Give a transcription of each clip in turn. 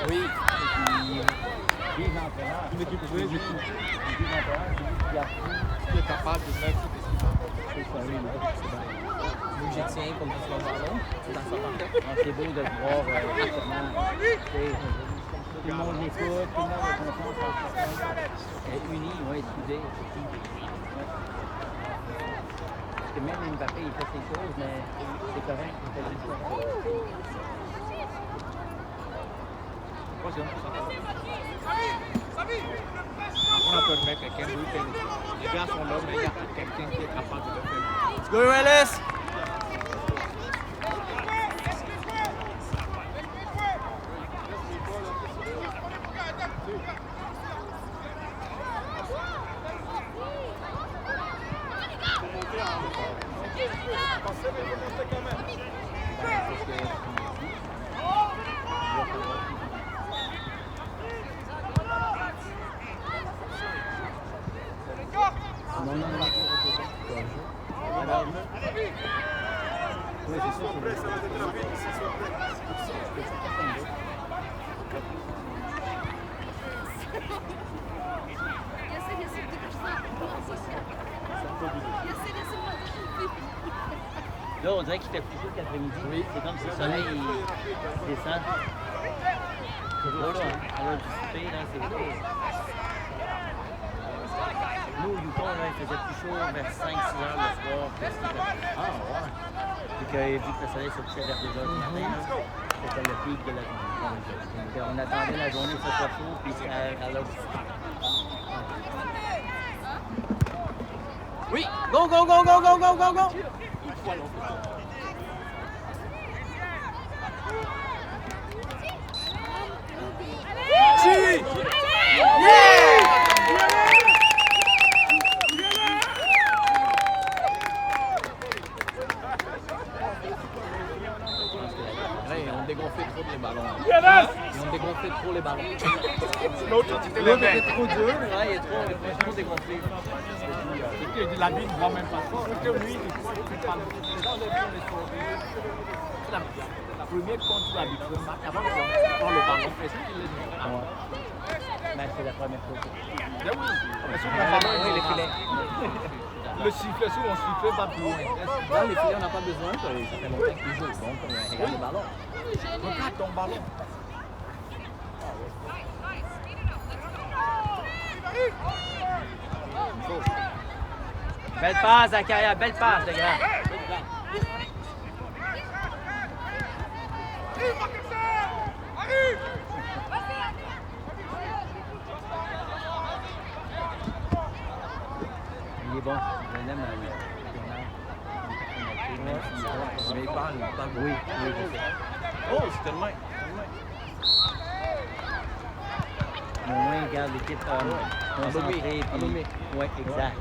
Oui. Des entraîneurs. Une équipe jouée, Des entraîneurs qui est capable de mettre tout ce qu'il faut. c'est ça, oui, là, c'est bien. Vu que j'ai tiens comme ça sur le ballon, c'est dans sa partie. Ah, c'est beau de le voir justement. Tout le monde l'écoute, tout le monde a confiance en chacun. Unis, oui, soudés. Parce que même Mbappé, il fait ses choses, mais c'est correct, il fait juste ça. On a peur de mettre quelqu'un d'autre. Les gars sont là, mais il y a quelqu'un qui est capable de le faire. Let's go, Ellis! Là, on dirait qu'il fait plus chaud qu'après-midi. Oui. C'est comme si le soleil il descend. C'est beau, là. À l'heure du souper, là, c'est beau. Nous, au Yukon, là, il faisait plus chaud vers 5-6 heures le soir. Ah, ouais. Vu que le soleil se couchait vers 2 heures du matin, là, c'était le pic de la journée. Donc, on attendait la journée que ce soit chaud, puis à l'heure du souper. Oui! Go, go, go, go, go, go, go, go! Allez! Ils ont dégonflé trop les ballons. Ils ont dégonflé trop les ballons. L'autre, c'était L'autre était trop dur, il est trop dégonflé. la vie ne voit même pas ça. Parce que lui, il fait pas le dans les la première fois que tu habites le match, avant de prendre le ballon, est-ce qu'il est venu? Mais c'est la première fois. Ben oui. Mais sur le ballon, les filets. Le sifflet, souvent, on sifflet pas plus loin. Dans les filets, on n'a pas besoin, ça fait longtemps qu'ils jouent. Donc, regarde le ballon. Regarde ton ballon. Belle passe, Zakaria, belle passe, les gars. Il est bon. Je l'aime à Mais il parle. Oui, oui, je sais. Oh, c'était le main. Mais au moins, il garde l'équipe concentrée. Oui, exact.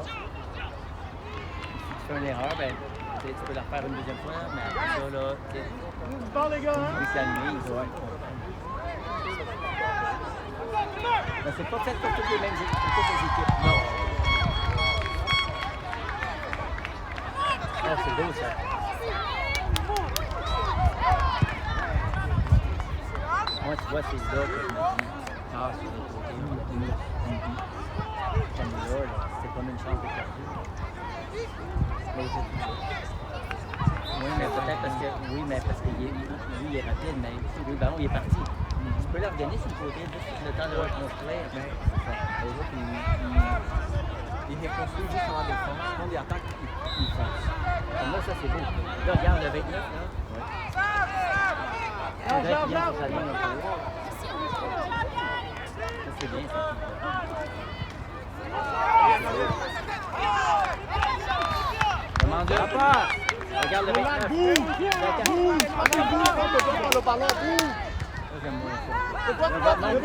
Si tu fais une erreur, ben, tu peux la refaire une deuxième fois, mais après ça, là, tu sais, Les gars, il se calmer, il doit. Mais c'est pas fait pour toutes les mêmes équipes, pour toutes les équipes, non. Oh, c'est beau, ça. Moi, tu vois, c'est là que je me dis, ah, sur le côté, comme là, c'est comme une chance de perdu. Oui, mais parce que lui, il est rapide, mais le ballon, il est parti. Tu peux l'organiser sur le côté, juste le temps de reconstruire. Mais c'est ça. Les autres, Il reconstruit juste sur la défense. Quand il attaque, ils foncent. Comme là, ça, c'est beau. Là, regarde le 29, là. Ouais. On dirait qu'il vient sur sa ligne un peu. Ça, c'est bien, ça. Demande la part. Regarde le 29. le ballon, bouge. Ça, j'aime moins ça. C'est quoi le ballon?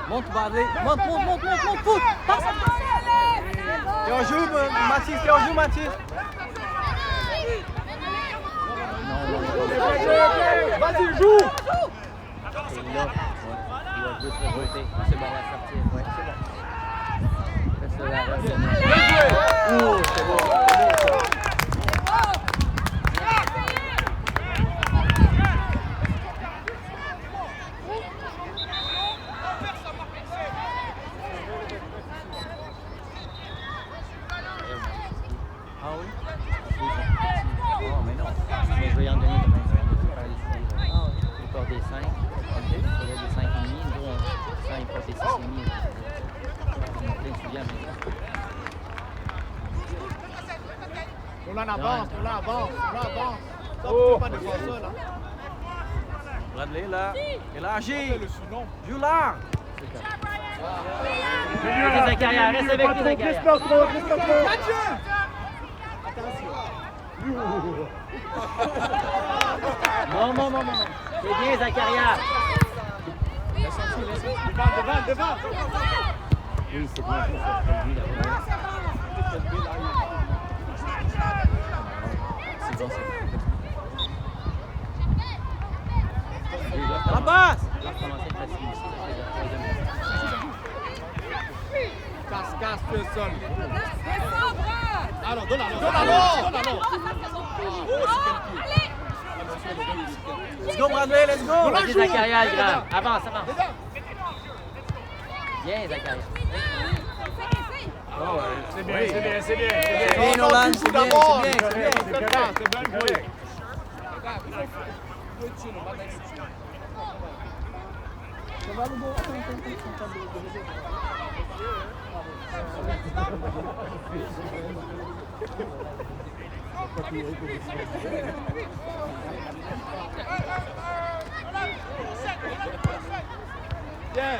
monte, Badley. Monte, foot. Passe. T'es en jeu, Mathis, t'es en jeu, Mathis. Vas-y, joue! C'est là. Il va juste le jeter. C'est bon, à sortir. Ouais, c'est bon. C'est la revue. Oh, c'est bon. des 5. Il faisait des 5,5. Nous, quand il passe des 6,5. On est plein de souliers à maison. On en avance, on avance, on avance. Ça, tu peux pas défendre ça, là. Bradley, là. Élargi. Le surnom. Joue large. Restez Zakaria, reste avec lui, Zakaria. Non. C'est bien, Zakaria. Devant. Oui, c'est bien, c'est lui, là. C'est bon, À la base. On va commencer à passer ici. Casse le sol. Alors, donne alors. Let's go, Bradley, let's go. Vas-y, Zakaria, le grand. Avance. Bien, Zakaria. C'est bien. C'est bien, Nolan, c'est bien. C'est bien joué. Bien.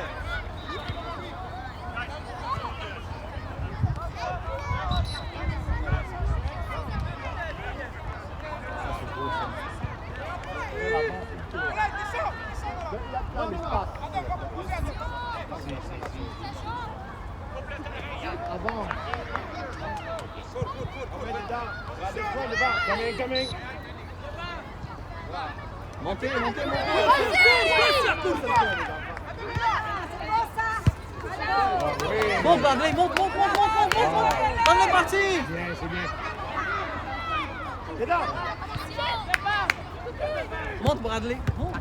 Avant. Coming. Montez. Monte, Bradley, monte. Donne le parti. Bien, c'est bien. Monte, Bradley. Monte.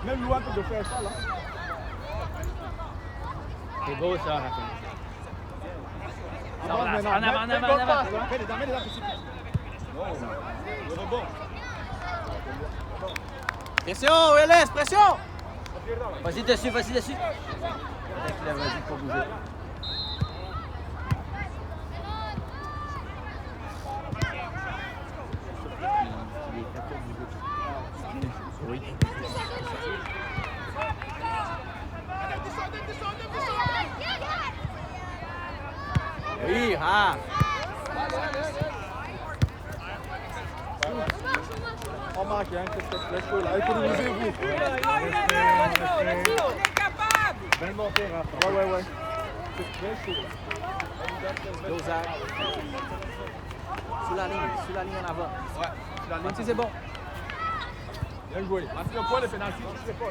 Même Loin peut faire ça, là. C'est beau, ça, Raphaël. Avance maintenant. En avant. Mets les dents, petit. Le rebond. Pression, LS, pression. Vas-y dessus. Peut-être qu'il a vas-y pour bouger. Oui. Oui, ah. On marque, hein, que c'est très chaud, là. Économisez-vous. Viens monter, Rafa. Ouais. C'est très chaud. Go, Zach. Sous la ligne en avant. Ouais. Tu l'as mis. Mathieu, c'est bon. Bien joué. Mathieu, le point de pénalty. Lance le pas.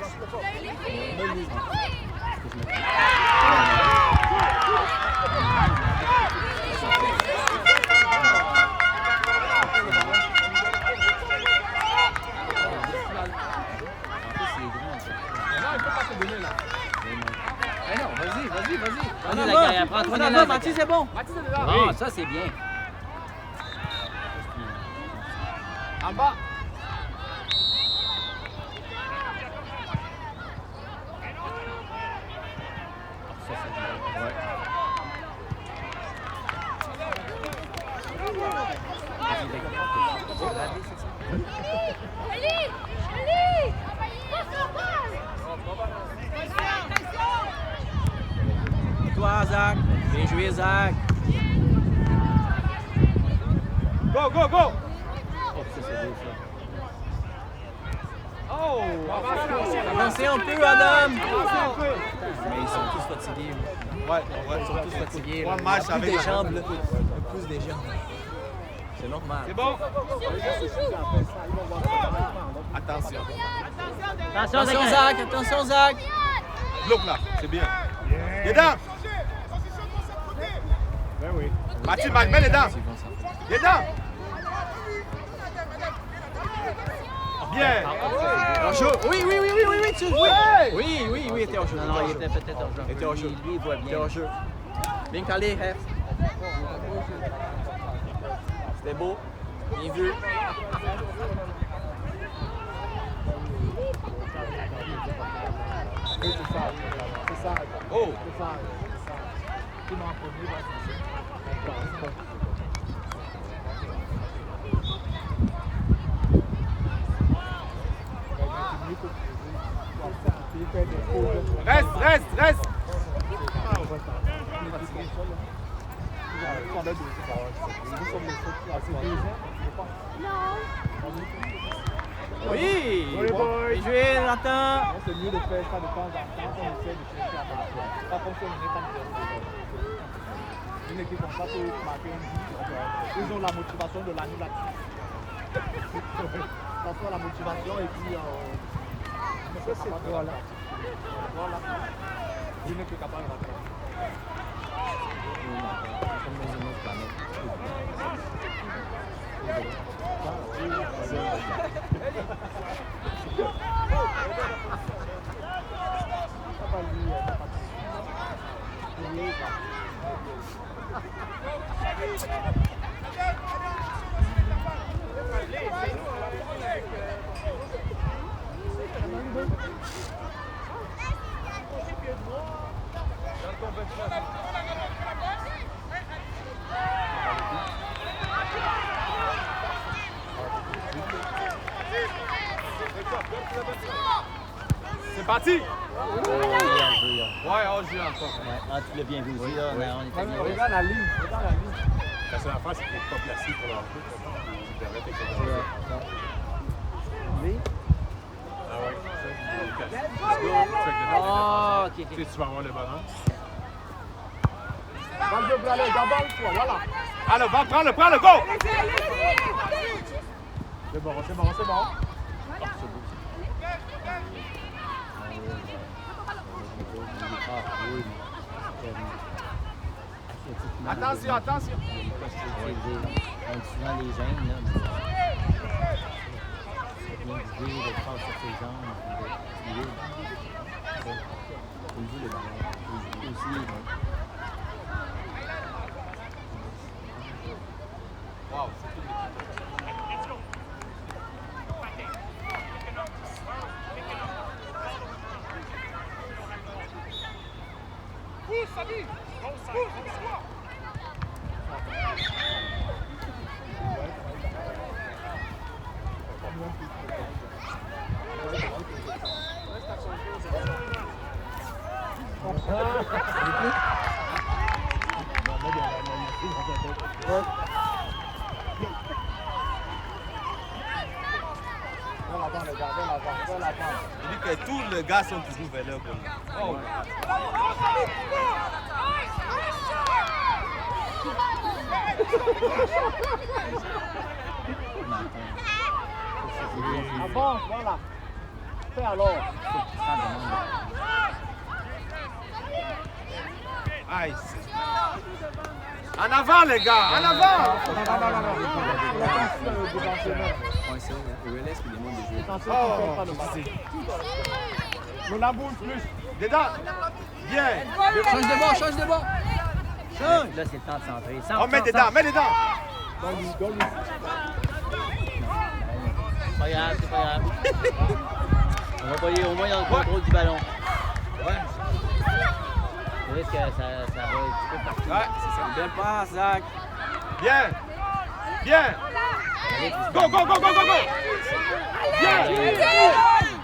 Non, il peut pas te donner, là. Eh non, vas-y. Vas-y, Zakaria, prends-toi En avant, Mathieu, c'est bon. Mathieu, c'est là. Bon, ça, c'est bien. En bas. Ça, c'est bien. Ouais. Toi, Zach. Bien joué, Zach. Go. Oh, ça, c'est beau, ça. Oh. Avancez un peu, Adam. Avancez un peu. Mais ils sont tous fatigués. Ouais. Ils sont tous fatigués. Ouais, Là. match Il y a plus avec des la- jambes, là. Plus des jambes. C'est normal. C'est bon. Attention. Attention, Zach. Bloc là, c'est bien. Les dames. Ben oui. Mathieu, mets les dames. Les dames. Bien. En jeu. Oui, tu joues. Oui, il était en jeu. Non, il était peut-être en jeu. Il était en jeu. Lui, il voit Il était bien. en jeu. Bien calé, Hef. C'était beau. Bien vu. Oui, c'est ça. C'est ça. Oh. C'est ça. Sinon, en premier, va Reste. Oui. Bien joué, Nathan. C'est mieux de faire ça de temps en temps. On essaie de chercher à marquer. Ça fonctionne mieux quand une équipe comme ça peut marquer un but. Ils ont la motivation de l'annulatif. Ça soit la motivation et puis voilà. Il n'est plus capable de rattraper. C'est parti. Ouais, on joue encore. Ah, tu l'as bien vu aussi, là. On était bien. Regarde la ligne. La seule affaire, c'est qu'il n'est pas placé pour leur but. Il permet de Ah ouais, Ah, ok. Tu sais, tu vas avoir le ballon. Voilà. Alors, va, prends le go. C'est bon. Attention. On souvent les gênes, là. C'est bien d'idée de faire sur ses jambes, de libre. Il joue le ballon. Aussi, Wow, c'est tout. Il dit que tous les gars sont toujours vers leur goal. Oh. Avance, voilà. Fais alors. Aïe. En avant, les gars, en avant. On a boule plus. Dedans. Bien. Change de bas. là, c'est le temps de centrer. On met dedans. Donne-lui. C'est pas grave. On va pas aller au moins dans le contrôle du ballon. Ouais. C'est vrai que ça va un petit peu partout. Ouais, C'est ça. Belle passe, Zach. bien. Allez, Go. Bien.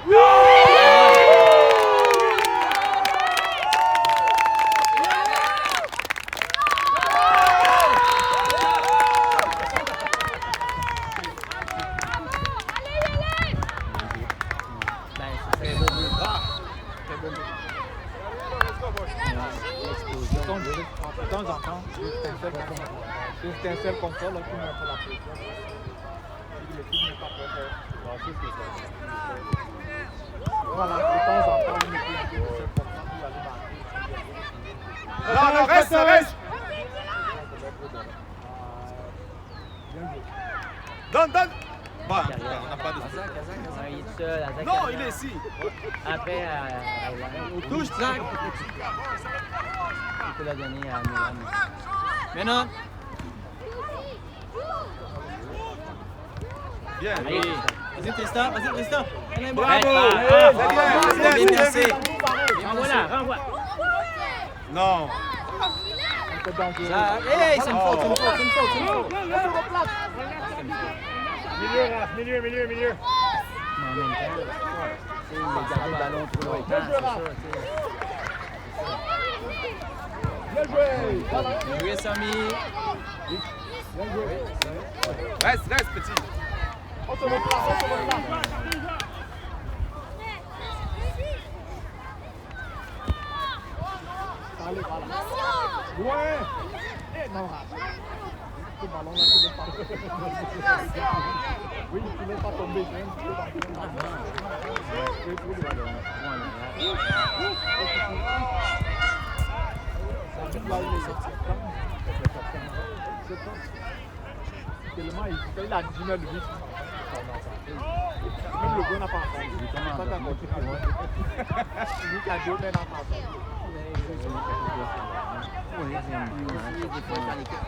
De temps en temps, c'est un seul comme ça, là, qui montre la pression. L'équipe n'est pas prête. Voilà, de temps en temps, une équipe qui est seule comme ça, qui va aller marquer. Non, reste. Donne. Bon, on n'a pas de Kazak, il est tout seul. Azak, Non, il est ici. Après, Touche, Zach. il peut la donner à Milan. Maintenant. Bien. Allez, Vas-y, Tristan. Bravo! Ouais, Bien placé. renvoie-la, renvoie. Non. Ça- Hey, c'est une faute, c'est une faute, c'est une faute, c'est une faute. Milieu, milieu, milieu. Mais en même temps, tu sais, il a gardé le ballon trop longtemps, c'est ça, tu sais. Bien joué, Samy. Reste, petit. Allez, voilà. Ouais. Eh, non, ce ballon là, tu ne veux pas. Oui, tu ne veux pas tomber. Tellement il a 10 mètres de vie. Même le gars n'a pas entendu. Lui qui a 2 mètres n'a pas entendu. Oui, des fois, quand l'équipe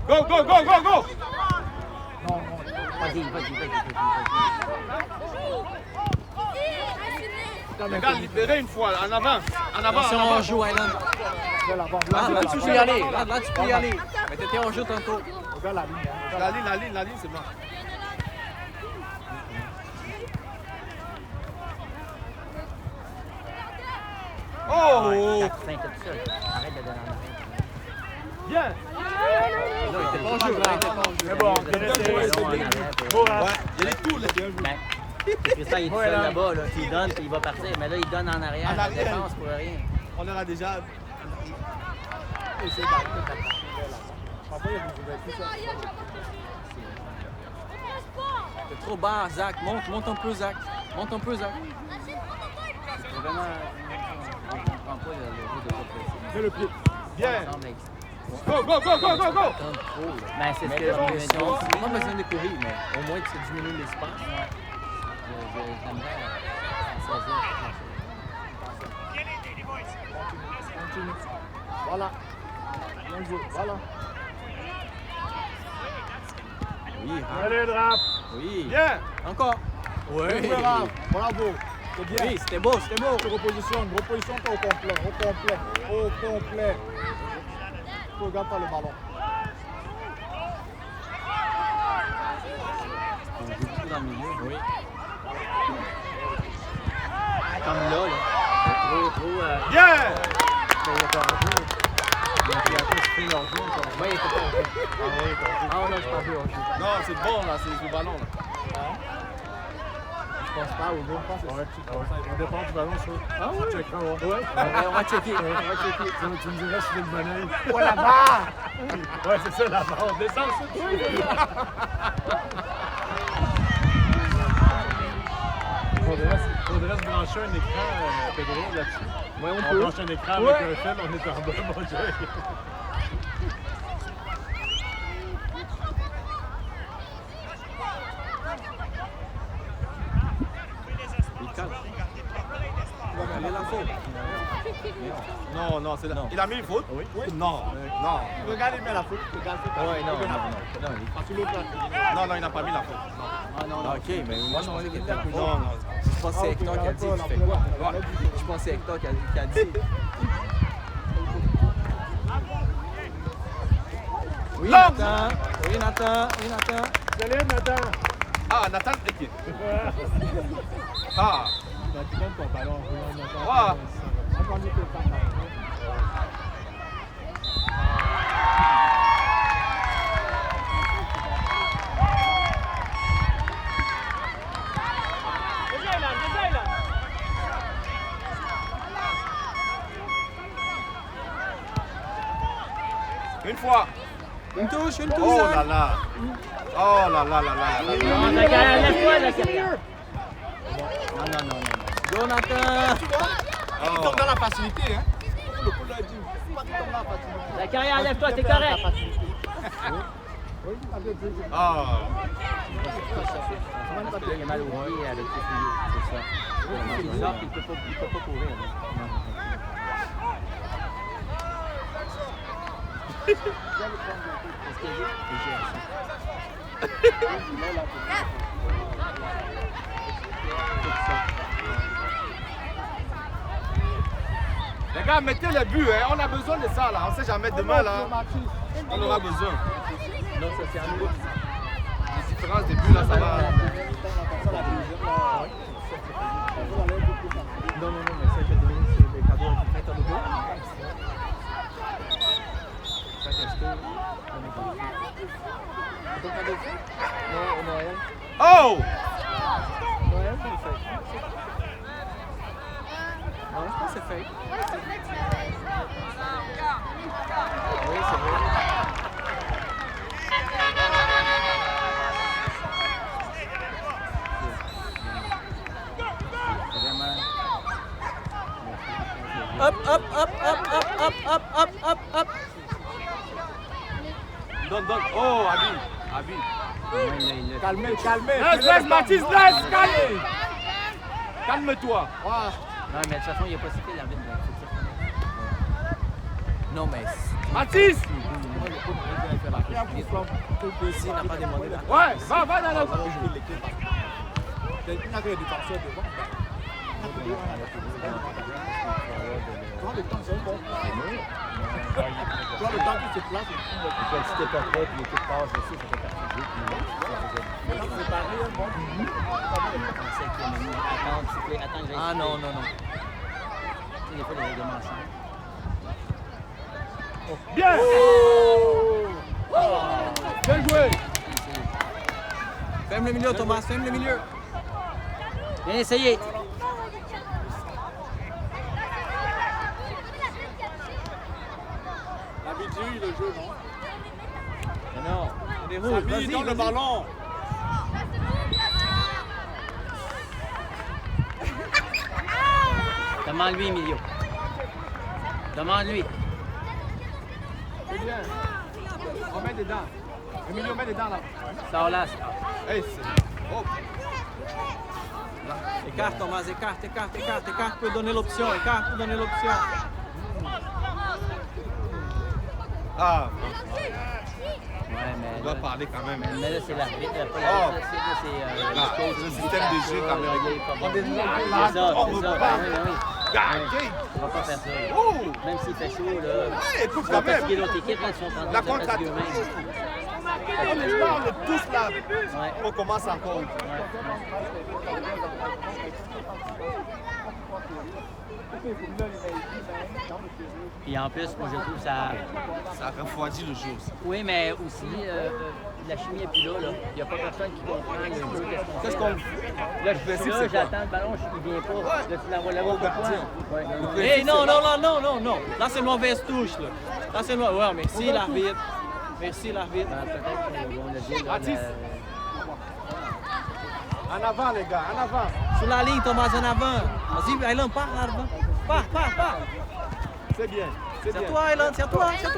Go, go, go, go, go! Non, Vas-y. Regarde, libérez une fois, en avant. En avant, Attention, en avant. on joue, Island. de l'avant. Là, tu peux y aller. Là, tu peux y aller. Mais t'étais en jeu tantôt. Regarde la ligne. La ligne, c'est bon. Oh! T'inquiète ça. Arrête de donner en Bien. Non, il était pas en jeu. Là, il était pas en jeu. C'est bon, Ouais, il y a les tours, là. Tristan, il est tout seul là-bas, là. Tu lui donnes, puis il va partir. Mais là, il donne en arrière. En La arrière. défense pour rien. On aura déjà. Essaye d'arrêter de taper là. Parfois, il y a des ouvertures. T'es trop bas, Zach. Monte un peu, Zach. Monte un peu, Zach. C'est vraiment. On comprend pas le jeu de pas Fais le pied. Bien. presser. Go, go, go, go, go, go! Ben, c'est ce Mais que je me on dis. n'a pas besoin de courir, mais au moins que ça diminue l'espace. J'aimerais Continue. Voilà. Bien joué. Voilà. Oui, Allez, drape. oui. Bien! Encore. Oui. Bravo. Bravo. C'est bien. Oui, c'était beau, c'était beau. Tu repositionnes toi au complet. Au complet. Au complet. Tu regardes pas le ballon. On joue beaucoup dans le milieu. Oui. Comme là. Trop. Bien! Il y a pas un jeu. Il y a un peu spring leur jeu. Oui, il était pas en jeu. Ah non, je parle plus hors jeu. Non, c'est bon, là, c'est le ballon, là. Je pense pas au jeu. On dépend du ballon, ça. Ah oui? Tu checkeras, ouais. On va checker. Tu me diras si c'est le bonnet. Oh là-bas. Ouais, c'est ça, la barre. Descends ça. Faudrait se brancher un écran, Pedro, là-dessus. Oui, on On peut. branche un écran avec un fil, on est en bas, mon Dieu. Il calme. Elle est la faute. Non, non, c'est là. Il a mis une faute? Oui. Non, non. Regarde, il met la faute. Regarde, c'est pas. Oui, non. Sur l'autre là. Non, non, il n'a pas mis la faute. Ok, mais moi je pensais qu'il était la faute. Non, non. Je pense que c'est Hector qui a dit. Tu fais quoi? Je pense que c'est Hector qui a dit. Oui, Nathan. Oui, Nathan. Oui, Nathan. Salut, Nathan. Ah, Nathan, ok. Ah, Tu donnes ton ballon. ah. Entendu que ça. Une fois. Une touche, Oh Zach. là là. Oh là là là là là. Non, Zachary, lève-toi, Zachary. Non. Go, Nathan. Oh. Tombe dans la facilité, hein. Le coup l'a dit. Pas qu'il tombe dans la facilité. Zachary, lève-toi, t'es correct. Oui, avec deux. Ah. Parce que là, il a mal au pied avec ses souliers, c'est ça. C'est bizarre qu'il ne peut pas courir. là. Les gars, mettez les buts, hein. On a besoin de ça là. On sait jamais demain là. On aura besoin. Non, ça c'est à nous. Les différences de buts là, ça va. Non, mais ça j'ai donné, c'est des cadeaux qui fait à nouveau. Ça qu'est-ce que ton cadeau? Non, Noël. Oh! Noël, c'est fake. Non, je pense que c'est fake. Oui, c'est vrai. Hop. Donne. Oh, Abi. Calmez. Laisse, Mathis, laisse, calme. Calme-toi. Non, mais de toute façon, il n'y a pas cité l'arbitre. Non, mais Mathis! s'il n'a pas demandé la Ouais, va dans la. Il y a une rééducation devant. Toi, le temps, c'est bon. Toi, le temps qui se place. Puis si t'es pas prêt, puis l'équipe passe aussi, ça fait partie du jeu. Maintenant, c'est pareil, bon. Attends, Ah non. Des fois, les règlements changent. Bien! Bien joué! Ferme le milieu, Thomas, ferme le milieu. Bien essayé. L'habitude, le jeu, non? Non, des rouges, Samy, dans le ballon. Demande-lui, Emilio. Demande-lui. C'est bien. On met dedans. Emilio, mets dedans là. Sors là. Hey, c'est. Oh. Écarte, Thomas, écarte. Peut donner l'option, Ah, Ouais, mais on doit parler quand même. Mais là, c'est l'arbitre. Oh. C'est Le système de jeu quand même. C'est ça. On veut pas. Oui. Gardez. On va pas faire ça. Oh! Même s'il fait chaud, là. Ouais, écoute Tu vas quand même. fatiguer l'autre équipe, là, ils sont en train La de se contre fatiguer eux-mêmes. On est là, on est tous là. Ouais. On commence encore. Puis en plus, moi, je trouve ça. Ça refroidit le jeu aussi. Oui, mais aussi, la chimie n'est plus là. Il n'y a pas personne qui comprend le jeu. Qu'est-ce qu'on. Là, je principe, suis là, c'est quoi? j'attends le ballon, il ne vient pas. Là, tu l'envoies là-bas pour toi. Ouais. Hey, non. Là, c'est une mauvaise touche, là. Là, c'est une mauvaise. Ouais, merci, l'arbitre. Merci, l'arbitre. Peut-être qu'on l'a dit. Là, Mathis. En avant, les gars, en avant. Sur la ligne, Thomas, en avant. Vas-y, Aylan, pars en avant. Pars. C'est bien. C'est C'est à bien. toi, Aylan, c'est à toi. C'est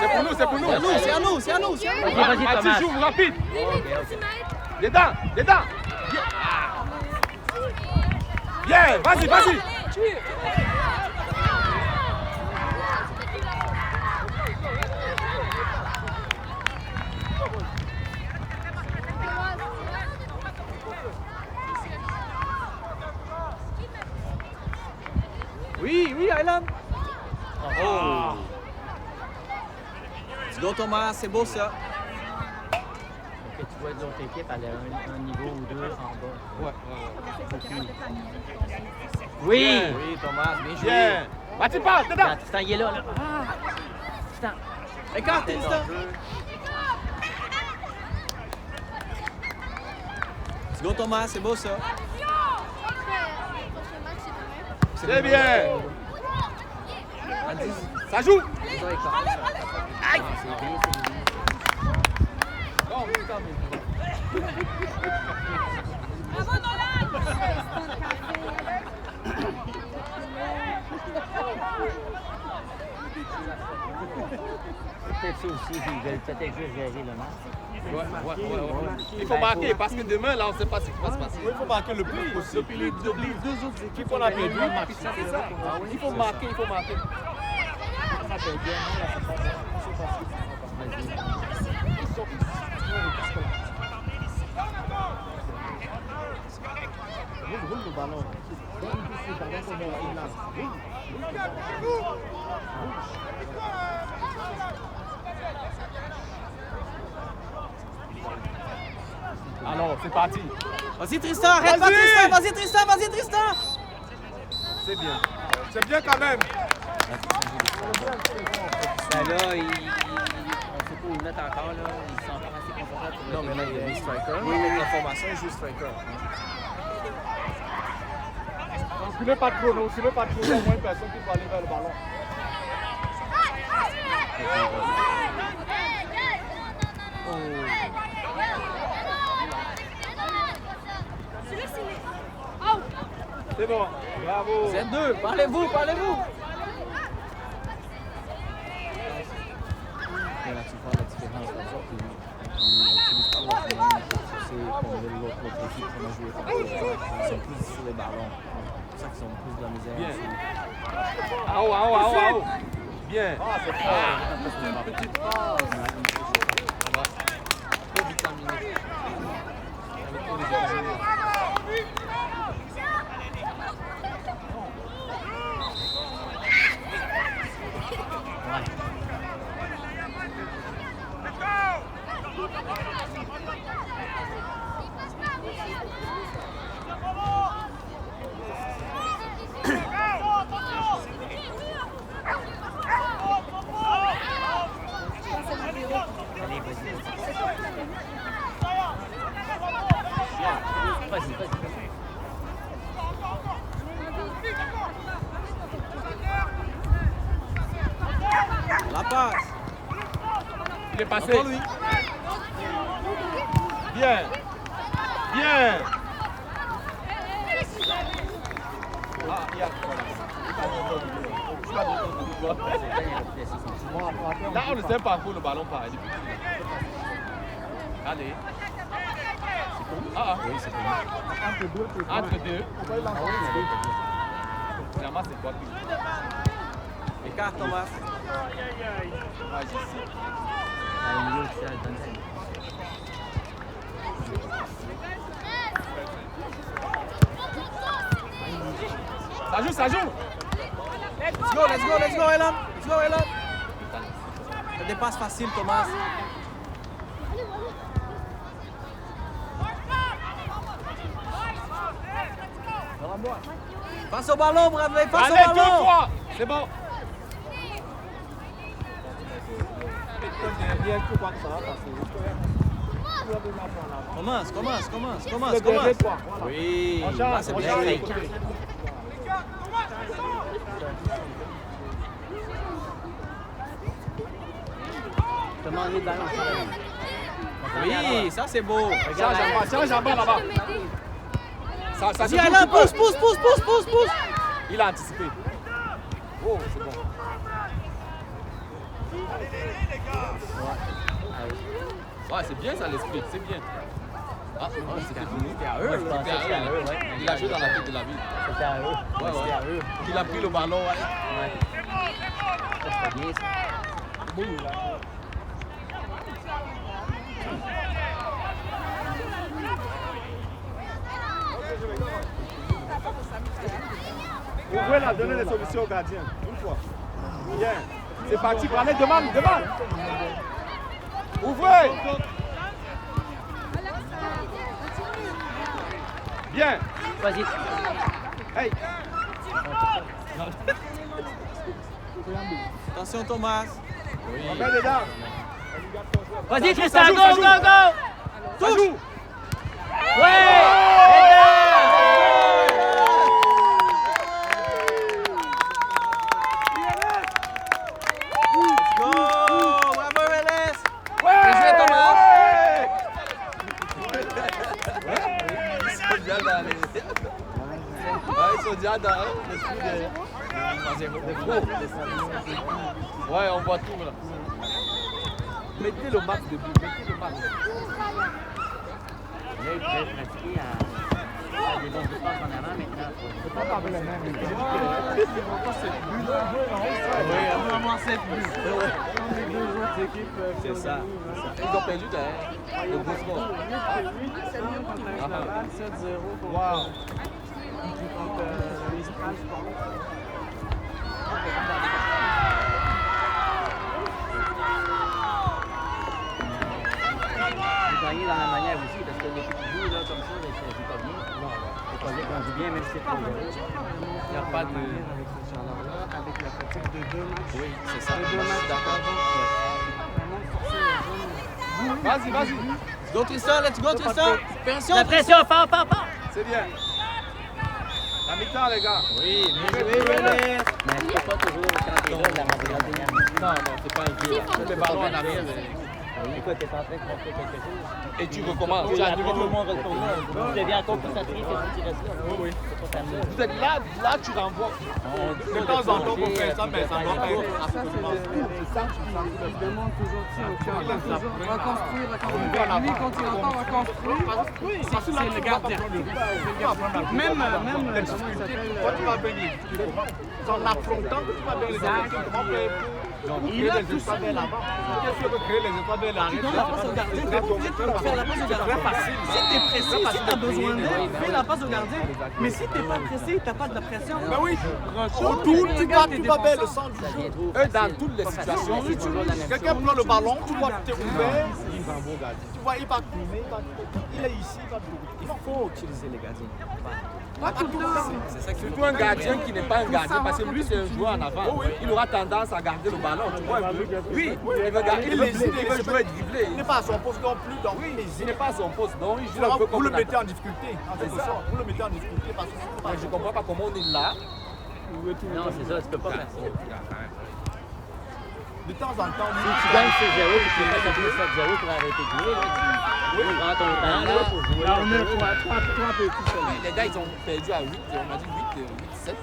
pour nous, c'est pour nous. C'est à nous. Vas-y, Mathis, Thomas. j'ouvre rapide. Ok. Dedans. Bien, vas-y. Oui, Aylan. Oh. Let's go, Thomas, c'est beau ça. Ok, tu vois l'autre équipe, elle a un niveau ou deux en bas. Ouais. Oui! Oui, Thomas, bien joué. Bien. Mathis, passe, dedans. Regarde, Tristan, il est là. Tristan. Écarte, Tristan. Let's go, Thomas, c'est beau ça. C'est bien. Ça joue. Aïe! C'est bien. Peut-être ça aussi, ils veulent peut-être juste gérer le match. Ouais. Il faut marquer parce que demain, là, on ne sait pas ce qui va se passer. Il faut marquer le plus possible. Depuis les deux autres équipes qu'on a perdu, il faut marquer. c'est bien, non, là, c'est pas bon. C'est facile, c'est pas bon. Ils sont jusque là. Roule le ballon. Donc, ici, pendant qu'on est là, roule le ballon. Alors, c'est parti. Vas-y Tristan, arrête pas Tristan, vas-y Tristan, vas-y Tristan. C'est bien. C'est bien quand même. Ben là, on ne sait pas où le mettre encore. Là. Ils sont encore assez confortables. Non, mais là, il y a mis striker. Oui, mais la formation, il joue striker. Reculez pas trop, ne reculez pas trop. Il y a au moins une personne qui peut aller vers le ballon. C'est bon. Bravo. Vous êtes deux, parlez-vous, parlez-vous. Et là, tu vois la différence comme ça, puis ils n'utilisent pas leur moyen pour forcer comme l'autre équipe qu'on a joué contre. Ils sont plus sur les ballons. C'est pour ça qu'ils ont plus de la misère. Bien. Aussi. Ah oh, ah oh, ah oh, ah oh. Bien. Ah, c'est fort. C'est une petite phrase. Trop vitaminé. Avec tous les joueurs. Allez, vas-y. Vas-y, vas-y. La passe. Il est passé. Encore lui. Bien. Bien. Ah, il y a. Là, on ne sait pas où le ballon part. Allez. Ah, Oui, c'est bon. Entre deux, c'est entre deux. pourquoi il l'envoie? Finalement, c'est quoi? Écarte Thomas. Ah, je sais. Au milieu, tu as le donner. Ça joue, ça joue. Let's go, let's go, let's go, Elan. Let's go, Elan. Ça dépasse facile, Thomas. Passe au ballon, Bradley, passe Allez, au 2 ballon. fois. C'est bon. Bien, tu crois que ça va passer. Commence, commence, commence, Le commence, dernier commence. point, voilà. Oui, On là charge, c'est on bien charge joué. les côtés. Demande le ballon. Oui, ça c'est beau. Change en bas là-bas. Ça se Vas-y, joue Elan, tout pousse, peu. pousse, pousse, pousse, pousse, pousse. Il a anticipé. Oh, c'est bon. Ouais, c'est bien ça l'esprit, c'est bien. Ah, c'était fini. C'était à eux. Je pensais que c'était à eux, ouais. Il a joué dans la tête de la ville. C'était à eux. Ouais, C'était à ouais. eux. Il a pris le ballon, ouais. Ouais. Ça, c'était bien, ça. Vous pouvez la donner les solutions au gardien. Une fois. Bien. C'est parti, prenez, demande, demande. Ouvrez. Bien. Vas-y. Hey. Attention, Thomas. On met dedans. Vas-y, Ça Tristan, joue, go, ça go, joue. go! Ça joue. Go! Bravo, Eles. Ouais. Bien joué, Thomas. Ils sont déjà dans les... Ouais, ils sont déjà dans l'esprit de pro. Ouais, on voit tout là. Mettez le max debout, mettez le max. Là, il pourrait pratiquer à faire des bons passes en avant maintenant. C'est pas avec les mêmes. Vraiment 7 buts. Les deux autres équipes. C'est ça. Ils ont perdu le gros score. 7-0 contre Mistral, je pense. Vous gagnez dans la manière aussi, parce que l'équipe qui joue là, comme ça, ça ne joue pas bien. Non, c'est pas bien quand on joue bien, même si c'est pas bien. Il n'y a pas de. Avec ce chaleur-là, avec la fatigue de 2 matchs. Oui, c'est ça. De 2 matchs D'accord. vraiment forcer les jeunes. Vas-y, vas-y. Let's go Tristan, let's go Tristan. Pression. La pression, fort, fort, fort! C'est bien. La mi-temps, les gars. Oui, bien joué, René. Mais c'est pas toujours quand t'es là, la rentrer la dernière minute. Non, non, c'est pas un jeu. C'est le ballon en arrière. Écoute, t'es en train de montrer quelque chose. Et tu recommences. Oui, Tu as après, annulé tout tout le monde retourne là. Tu deviens encore plus attiré que si tu restes là. Oui. C'est pas terminé. Vous êtes là, tu renvoies. De temps en temps, on fait ça, mais ça doit pas être. Ça, c'est les centres qui demandent toujours, tu entends toujours reconstruire. Lui, quand il entend reconstruire, c'est le gardien. Même, comment il s'appelle? Toi, tu vas bien les expliquer comment. C'est en affrontant que tu vas bien les expliquer comment faire pour créer des espaces vers l'avant. Qu'est-ce que tu veux créer les espaces vers l'arrière? Donne la passe au gardien. T'es pas obligé de faire la passe au gardien. Si t'es pressé, si t'as besoin d'aide, fais la passe au gardien. Mais si t'es pas pressé, t'as pas de la pression. Ben oui, Autour, tu vas vers le centre du jeu. Eux, dans toutes les situations, Quelqu'un prend le ballon, tu vois que tu es ouvert, tu vois, il va tourner, il est ici, il va tourner. Il faut utiliser les gardiens. Pas tout le temps. c'est ça. Surtout un gardien qui n'est pas un gardien, parce que lui, c'est un joueur en avant. Il aura tendance à garder le ballon. Tu vois un peu? Oui, il veut garder, il veut jouer dribbler. Il n'est pas à son poste non plus, donc Il n'est pas à son poste, donc il joue un peu vous comme le un mettez en difficulté, en quelque sorte. Vous le mettez en difficulté parce que Je ne comprends pas comment on est là. Non, c'est ça, tu peux pas faire ça. de temps en temps, Tu gagnes 6-0, puis tu peux mettre 7-0 pour arrêter de jouer. Tu prends ton temps là pour jouer. Là, on est trois petits seulement. Les gars, ils ont perdu à 8, on a dit 8-7.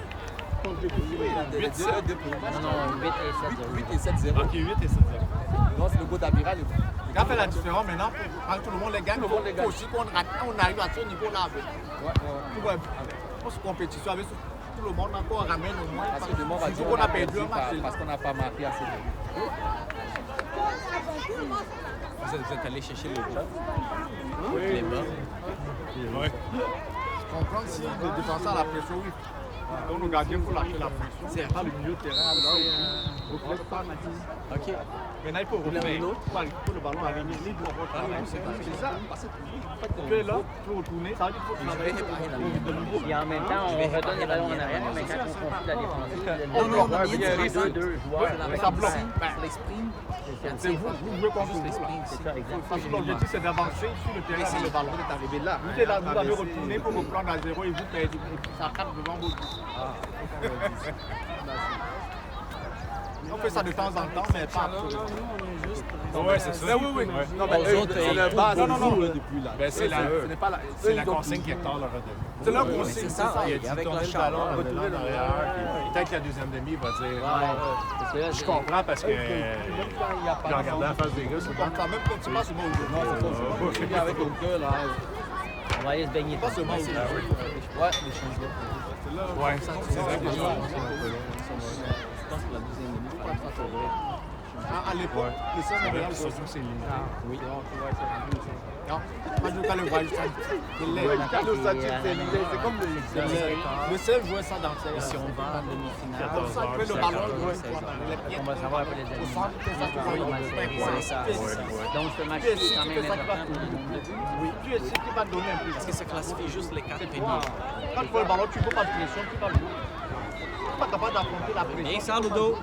Contre les petits. Non, non, 8 et 7-0. 8 et 7-0. Ok, 8 et 7. Non, c'est le goût d'Amira. Qu'a fait la différence maintenant quand tout le monde les gagne, Tout le monde les il gagne. faut aussi qu'on arrive à ce niveau-là. Tu vois, pour cette compétition, avec tout le monde encore ramène au moins. Parce que demain, on va Surtout dire qu'on a perdu un match. parce qu'on n'a pas marqué assez de buts. Vous êtes allé chercher le chat. Oui. Les bas. Ouais. Je comprends si le défenseur a la pression, oui. Donc le gardien faut lâcher la pression. C'est pas le milieu de terrain. Reflète pas Mathis. OK. Maintenant il faut retourner. Pour le ballon arriver, il doit retourner. C'est ça. Tu es là, tu peux retourner. Ça veut dire qu'il faut travailler de nouveau. Et en même temps, on redonne les ballons en arrière, mais quand on confie la défensive, Non, non, non, il y a deux joueurs. Ça bloque. L'exprime. C'est vous jouez contre vous. C'est ça, exact. Parce que l'objectif c'est d'avancer sur le terrain avec le ballon. Vous êtes arrivé là. Vous êtes là, vous avez retourné pour reprendre à 0 et vous perdez. Ça tape devant vos buts. On fait ça de temps en temps, mais pas absolument. Ouais, c'est ça. Oui, oui. Non, mais eux, c'est la base. Non, non, non. Depuis là. Ben, c'est la- Ce n'est pas la. C'est la eux, ils ont consigne tout. qui est tard leur redonner. C'est là qu'on sait. c'est ça, Il a dit avec tourner la le charge, ballon, retourner retourner le derrière. Peut-être que la deuxième demi, il va dire. Parce que là, Je comprends parce que. J'ai regardé la face des gars, c'est Comme ça, même quand tu passes au mot. Non, c'est pas ça. Je viens avec ton cœur là. on va aller se baigner. Pas seulement au Ouais, les choses là. Ouais, c'est vrai que à l'époque, les seuls Montréal, c'est limité. Oui. Non, moi je quand le voyage, c'est C'est comme le seul jouait ça dans ses. Si on va en demi-finale, Comme ça, après le ballon, les pieds. On va savoir après les Au amis. centre, c'est ça, tu vois, c'est ça. Donc ce match Tu es est sûr quand que même ça qui va important pour nous. Oui, tu es sûr qu'il va te donner un peu. Parce que ça classifie juste les 4 pays. Quand tu vois le ballon, tu ne peux pas de pression, tu vas le jouer. Tu n'es pas capable d'affronter la pression. Bien ça, Ludo.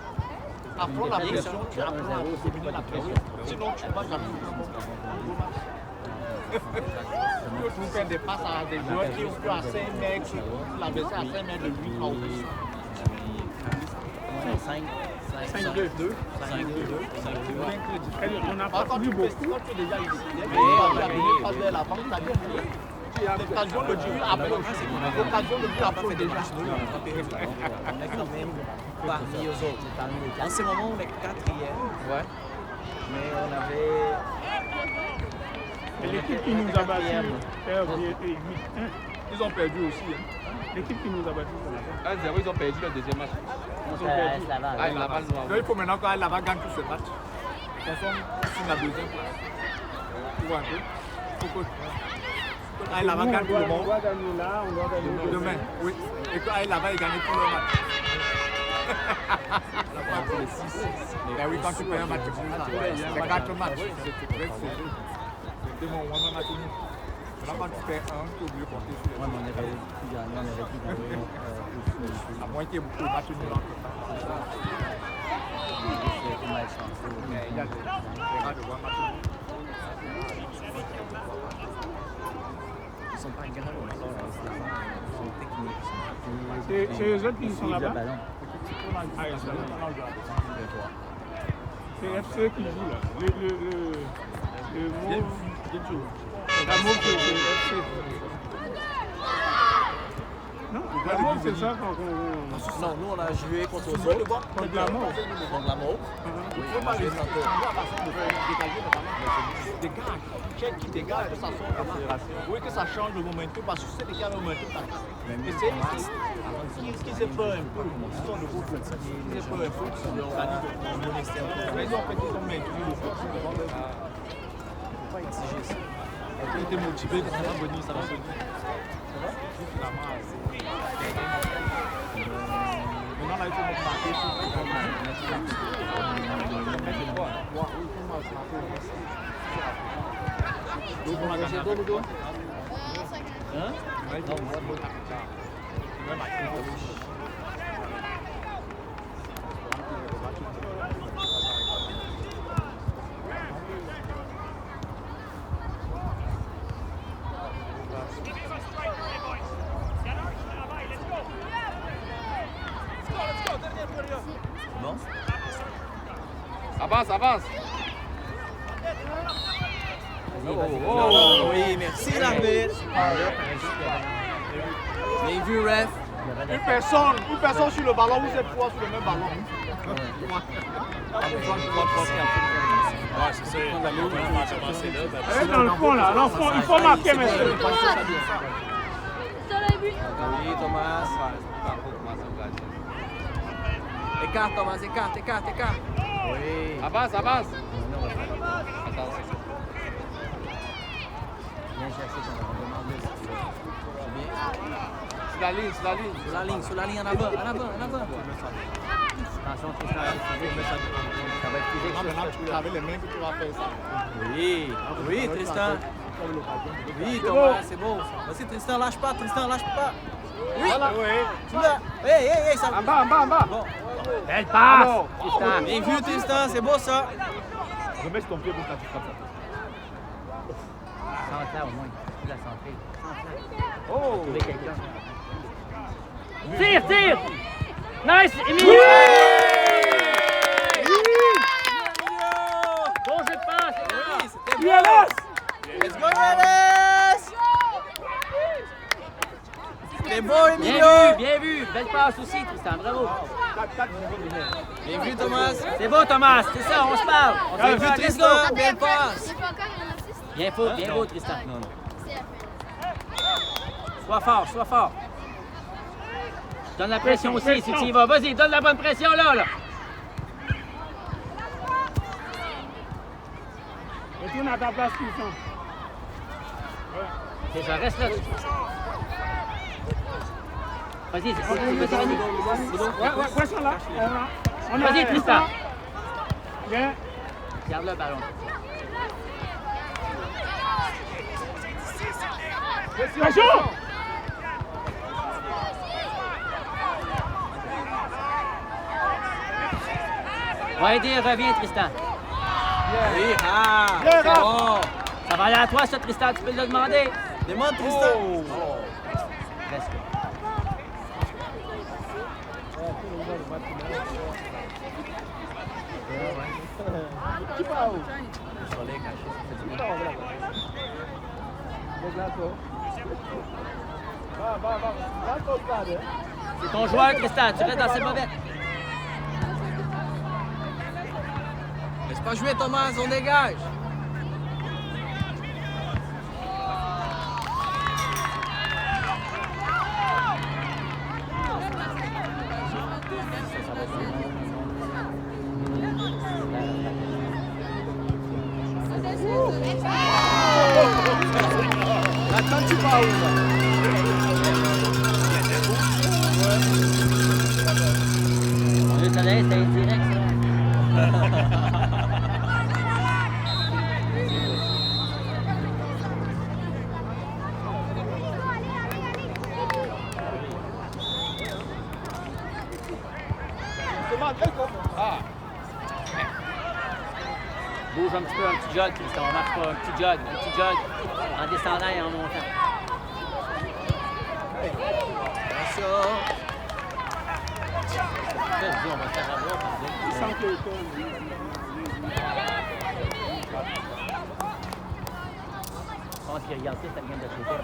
Affronte la pression, tu apprends à dominer la pression. Sinon, tu ne vas jamais faire un bon match. Tu peux faire des passes à des joueurs qui ont plus à 5 mètres, l'adversaire à 5 mètres de lui, pas au-dessus. 5-2. 5-2. On n'a Par pas contre, vu tu beaucoup. quand tu es déjà ici, tu passes vers l'avant, tu as bien joué. L'occasion de but approche. L'occasion de but approche déjà. On est quand même parmi eux autres. En ce moment, on est 4e. Ouais. Mais on avait. Et l'équipe qui nous a battus, perd 8-1. Ils ont perdu aussi. Hein. L'équipe qui nous a battus, c'est la 1-0, ils ont perdu le deuxième match. Ils ont perdu. Ah, il Laval, Donc il faut maintenant qu'Al Laval gagne tous ces matchs. De toute façon, c'est la deuxième place. Tu vois un peu. Il faut que Al Laval gagne tout le On monde. doit gagner là, on doit gagner Demain, oui. Et qu'Al Laval gagne tous les matchs. Ben oui, quand tu fais un match, c'est 4 matchs. C'est très serré. C'est mon match nul. Maintenant, quand tu fais un, tu es obligé de compter sur les Ouais, mais on aurait pu gagner, on aurait pu gagner aussi. à moins qu'il y ait beaucoup de matchs nuls entre temps. Mais il y a des rats de voir match nul. Ils sont pas grands encore, ils sont techniques. C'est eux autres qui sont là-bas. Ah, ils sont là. C'est FC qui joue là. Le mot. La mot c'est FC. Non, la mot c'est ça qu'on. Non, nous on a joué contre eux autres. Contre la mort. Contre la mort. Il ne faut pas les sentir. Des gars qui dégagent, que ça soit vraiment. Oui, que ça change le momentum, parce que c'est des gars le momentum. Et c'est qui se peur un peu. Ils sont de gros foot. Ils se peur un peu. Mais ils ont maintenu le foot. Il ne faut pas exiger ça. Quand tu es motivé, quand ça va venir, ça va venir. Maintenant, là, il faut me marquer Bon. Avance, avance. Oh, oui, merci l'arbitre. Bien vu, ref. Une personne sur le ballon, vous êtes trois sur le même ballon. Ouais, c'est ça. Dans le fond là, il faut marquer monsieur. Oui, Thomas. Écarte, Thomas, écarte. Oui. Avance, avance. Viens chercher ton demande de C'est bien. Sur la ligne, sur la ligne. Sur la ligne, en avant. Attention, Tristan, ça va être physique. Maintenant, tu avais les mains que tu vas faire ça. Oui, Tristan. Oui, Thomas, c'est beau. Vas-y, Tristan, lâche pas. Oui, tu l'as. Hey, ça va. En bas. Bon. Belle passe. Tristan. Bien vu, Tristan, c'est beau ça. Remets ton pied pour que tu frappes. Centre là au moins. Tu la centrer. Oh! Trouver quelqu'un. Tire! Nice, Emilio! Bon jeu de passe! Oui, c'était beau. Yalas! Let's go, Yalas! C'était beau, Emilio! Bien vu! Belle passe aussi, Tristan, bravo! Bien vu, Thomas! C'est beau, Thomas! C'est ça, on se parle! Bien vu, Tristan! Belle passe! Bien beau, Tristan! Sois fort! Donne la pression aussi si tu y vas. Vas-y, donne la bonne pression là! Retourne à ta place, Tristan. C'est ça, reste là. Vas-y, Rémi. Ouais, pression là. On a Vas-y, Tristan. Bien. Garde le ballon. Pression! Va aider, reviens, Tristan. Oui, c'est bon! Ça va aller à toi, ça, Tristan, tu peux le demander. Demande, Tristan! Presque. C'est ton joueur, Tristan, tu restes dans ses mauvais. Laisse pas jouer, Thomas, on dégage! Attends, tu vas où là? Le soleil, c'est direct, ça. Bouge un petit peu, un petit jog, Tristan. On marche pas, un petit jog, en descendant et en montant. Attention. On va se faire avoir, par exemple. Je pense qu'il regarde ça game de côté.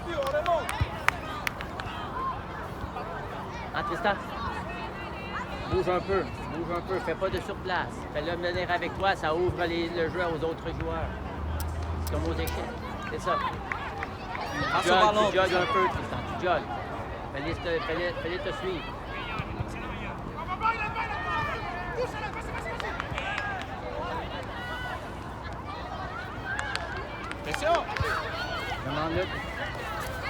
Ah, Tristan? Bouge un peu, fais pas de surplace. Fais-le mener avec toi, ça ouvre le jeu aux autres joueurs. C'est comme aux échecs, c'est ça. Tu jogues un peu, Tristan, tu jogues. Fais-les te suivre. Pression! Demande-le.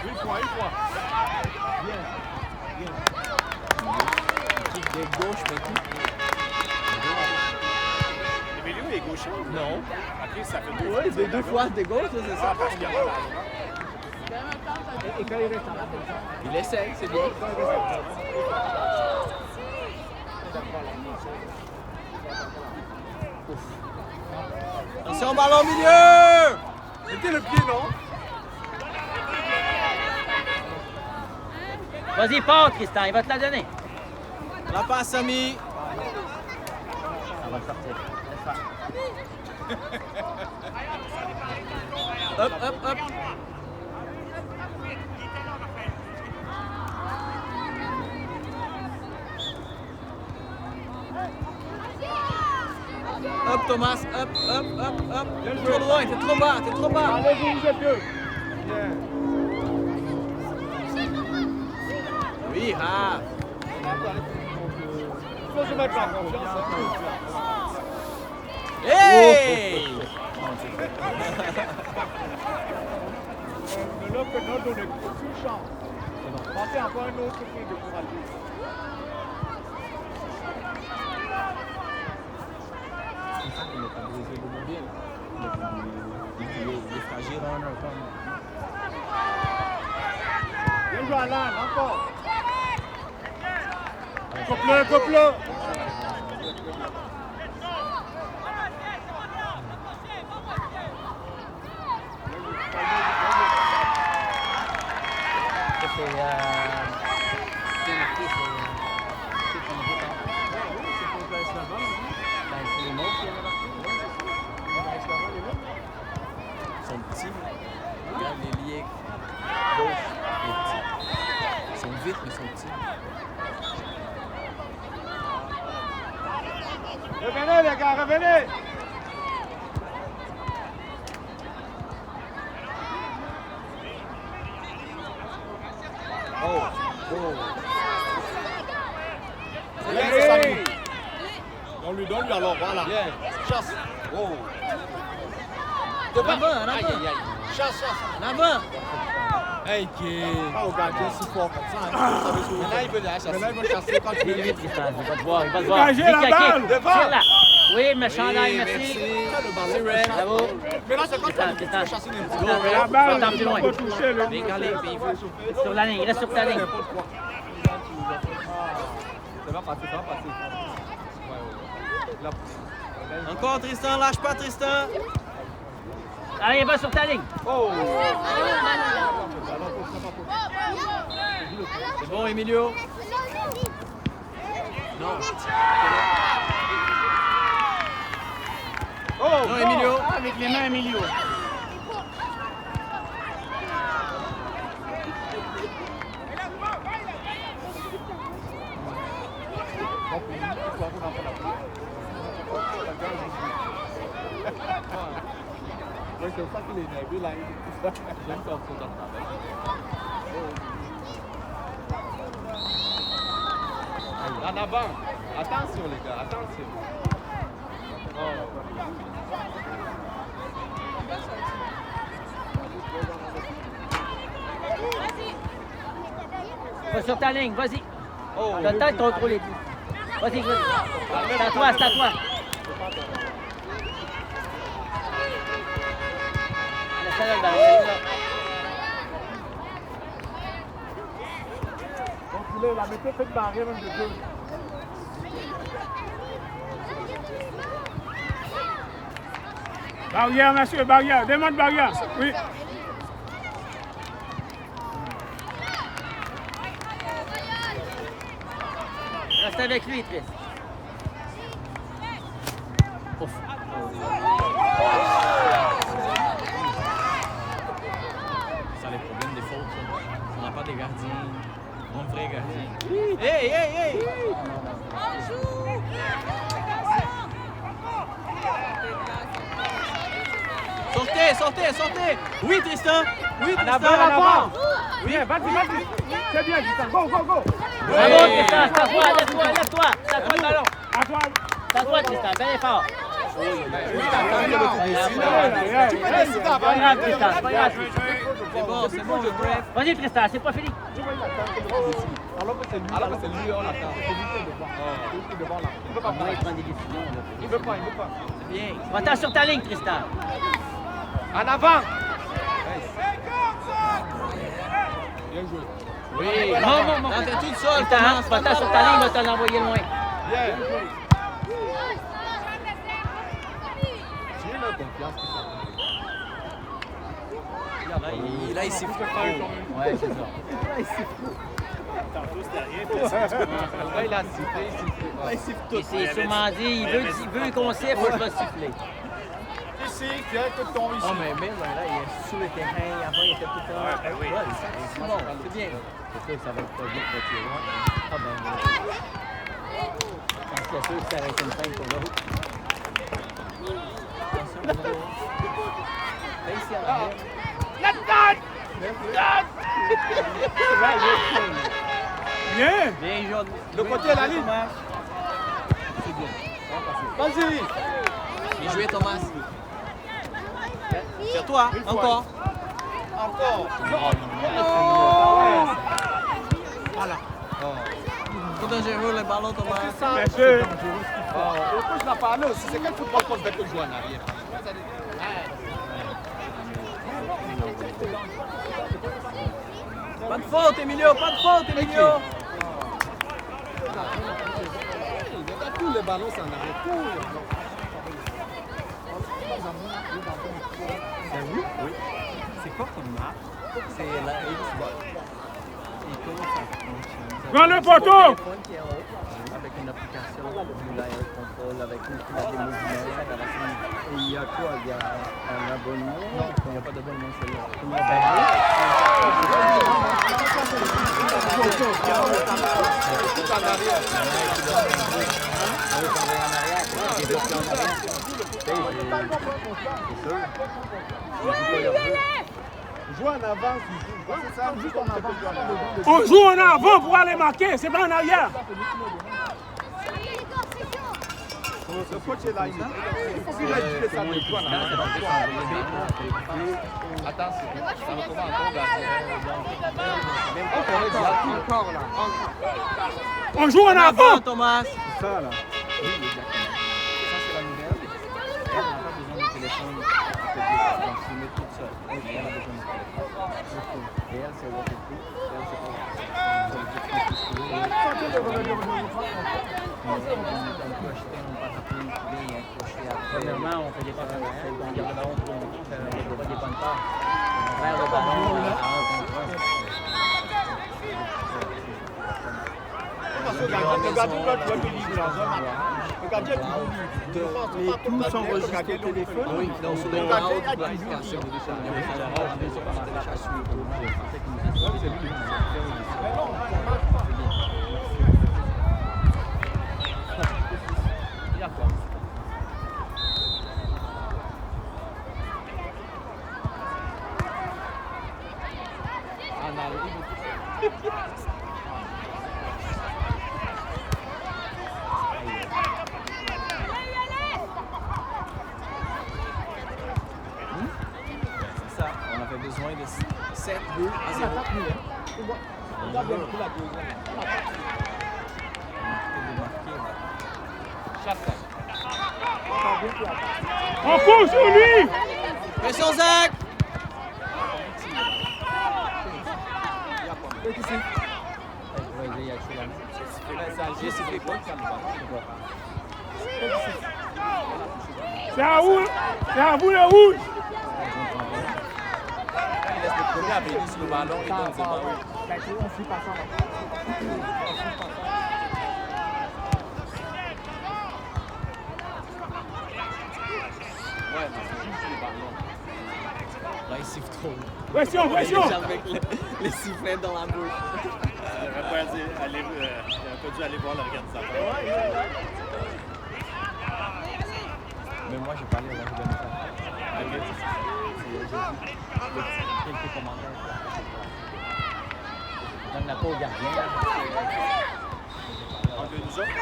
Une fois. Kick de gauche, mais qui? Emilio est gaucher? Non. Ok, ça fait deux. Oui, deux fois de gauche, c'est ça. Parce qu'il y a Il essaye, c'est bien. Attention, ballon au milieu! mettez le pied, non? Vas-y, pars, Tristan, il va te la donner. La passe, Samy. Ça va sortir. Laisse faire. Hop. Hop, Thomas, hop. Trop loin, t'es trop bas. Allez-vous, vous êtes deux. Bien. Oui, ah. Il faut se mettre en confiance. Hey! Ne leur que notre donne aucune chance. Pensez encore un autre truc de courage. Il est pas brisé de mobile. Il est fragile en un temps. Bien joué, Alan, encore. Coupe-le. C'est marqué, c'est qu'on veut pas. Ben, c'est les mots qui viennent de marquer. Ils sont petits. Regarde les liens gauche, les petits. Ils sont vite, mais ils sont petits. Revenez, les gars, revenez. Allez. On lui donne alors, voilà. Chasse. Oh. En avant. Chasse. En avant. Hey, pas au gardien si fort comme ça. Maintenant, il veut la chasser. Maintenant, il va chasser quand tu Vite, veux. vite, Tristan, il va te voir. Dégagez la Vite, balle, Kaki. devant. Tire-la. Oui, mais chandail, merci. Bravo. Maintenant, c'est quand tu Tristan, veux Tristan. chasser les Go, la go. balle, Va plus loin. il faut toucher le Sur la ligne, reste sur ta ligne. Ça va passer. Encore Tristan, lâche pas Tristan. Allez, va sur ta ligne. C'est bon, Emilio. Non. Non, Emilio. Avec les mains, Emilio. C'est ça qu'il est énervé là. J'aime quand on t'en parle. Aïe, En avant. Attention les gars, attention. Va sur ta ligne, vas-y. T'as le temps de contrôler tout. Vas-y, vas-y. C'est à toi, c'est à toi. Laisse-la dans la ligne, là. La méthode fait barrière même de deux. Barrière, monsieur, barrière. Demande barrière. Oui. Reste avec lui, Chris. Ouf. Ça les problèmes des fautes. Ça. On n'a pas des gardiens. Un vrai gardien. Hey, hey, hey! Sortez, sortez, sortez! Oui, Tristan! Oui, Tristan! En avant! Oui, vas-y, vas-y! C'est bien, Tristan! Go, go, go! Bravo, Tristan, c'est à toi, lève-toi, lève-toi! C'est à toi le ballon! À toi! C'est à toi, Tristan, bel effort! Tu peux décider C'est pas grave, Tristan, c'est pas grave. C'est bon, le bref. Vas-y, Tristan, c'est pas fini. Alors que c'est lui, on l'attend. C'est lui qui est devant. Il est devant là. Il ne veut pas prendre. Il prend des décisions. Il ne veut pas, il ne veut pas. Bien. Va-t'en sur ta ligne, Tristan. En avant! Bien joué. Oui. Non, non, non. Non, t'es toute seule. Tristan, va-t'en sur ta ligne, va t'en envoyer loin. Bien. J'ai leur confiance pour ça. Là, il siffle. Ouais, c'est ça. Là, il a sifflé, il siffle. Là, il siffle Il s'est sûrement dit, il veut qu'on siffle, je vais siffler. Ici, viens que tombe ici. Oh, mais là, il est sur le terrain. Avant, il était tout le temps. oui. Ouais, c'est bon, c'est bien. C'est sûr que ça va être pas vite de tirer. Ah ben, je suis sûr que ça aurait été une fin pour l'autre. Bien! Bien joué. Le côté de la ligne. Vas-y. Bien joué, Thomas. C'est à toi, encore. Encore. Voilà. Trop dangereux, le ballon, Thomas. Monsieur! Le coach n'a parlé aussi. C'est quel football qu'on devait jouer en arrière? Pas de faute, Emilio, pas de faute, Emilio. Tous les ballons, c'est en arrière. Tous les ballons. Oui. C'est quoi comme marque? C'est la X-Ball. Il commence à fonctionner. Prends le poteau! Téléphone qui est en haut, avec une application où là, il y a le contrôle avec des mouvements. Et il y a quoi? Il y a un abonnement? Non, il n'y a pas d'abonnement, c'est là. Joue en avant, c'est ça, juste en avant. On joue en avant pour aller marquer, c'est pas en arrière. Le coach est là, il faut qu'il aille ça de toi. Attention, ça recommence encore gardien. Encore là, On joue en avant. Thomas. c'est ça là. Ça, c'est la nouvelle. Elle n'a pas besoin de téléphone. Elle peut filmer toute seule. Elle a besoin de téléphone. Et elle, c'est waterproof. Elle, c'est pas. On peut acheter un parapluie bien accroché à Premièrement, on fait des passes en arrière, on garde le ballon trop longtemps, on fait pas des bonnes passes. On perd le ballon à 1 contre 1. Le gardien doit jouer le livre dans un match. Le gardien qui Et tous s'enregistrent au téléphone. Oui, donc sur le gardien round, a la qui application de besoin de 7 buts à 0. On court sur lui! Pression Zach! C'est à vous! C'est à vous le rouge! Il laisse le premier à venir sur le ballon et donne ses ballons. Ouais, mais c'est juste le ballon. Là, il siffle trop. Pression, pression! Avec les sifflets dans la bouche. J'aurais pas dû aller voir l'organisateur. Mais moi, j'ai parlé à l'organisateur. Quelques commentaires. Donne la peau au gardien. Entre nous autres?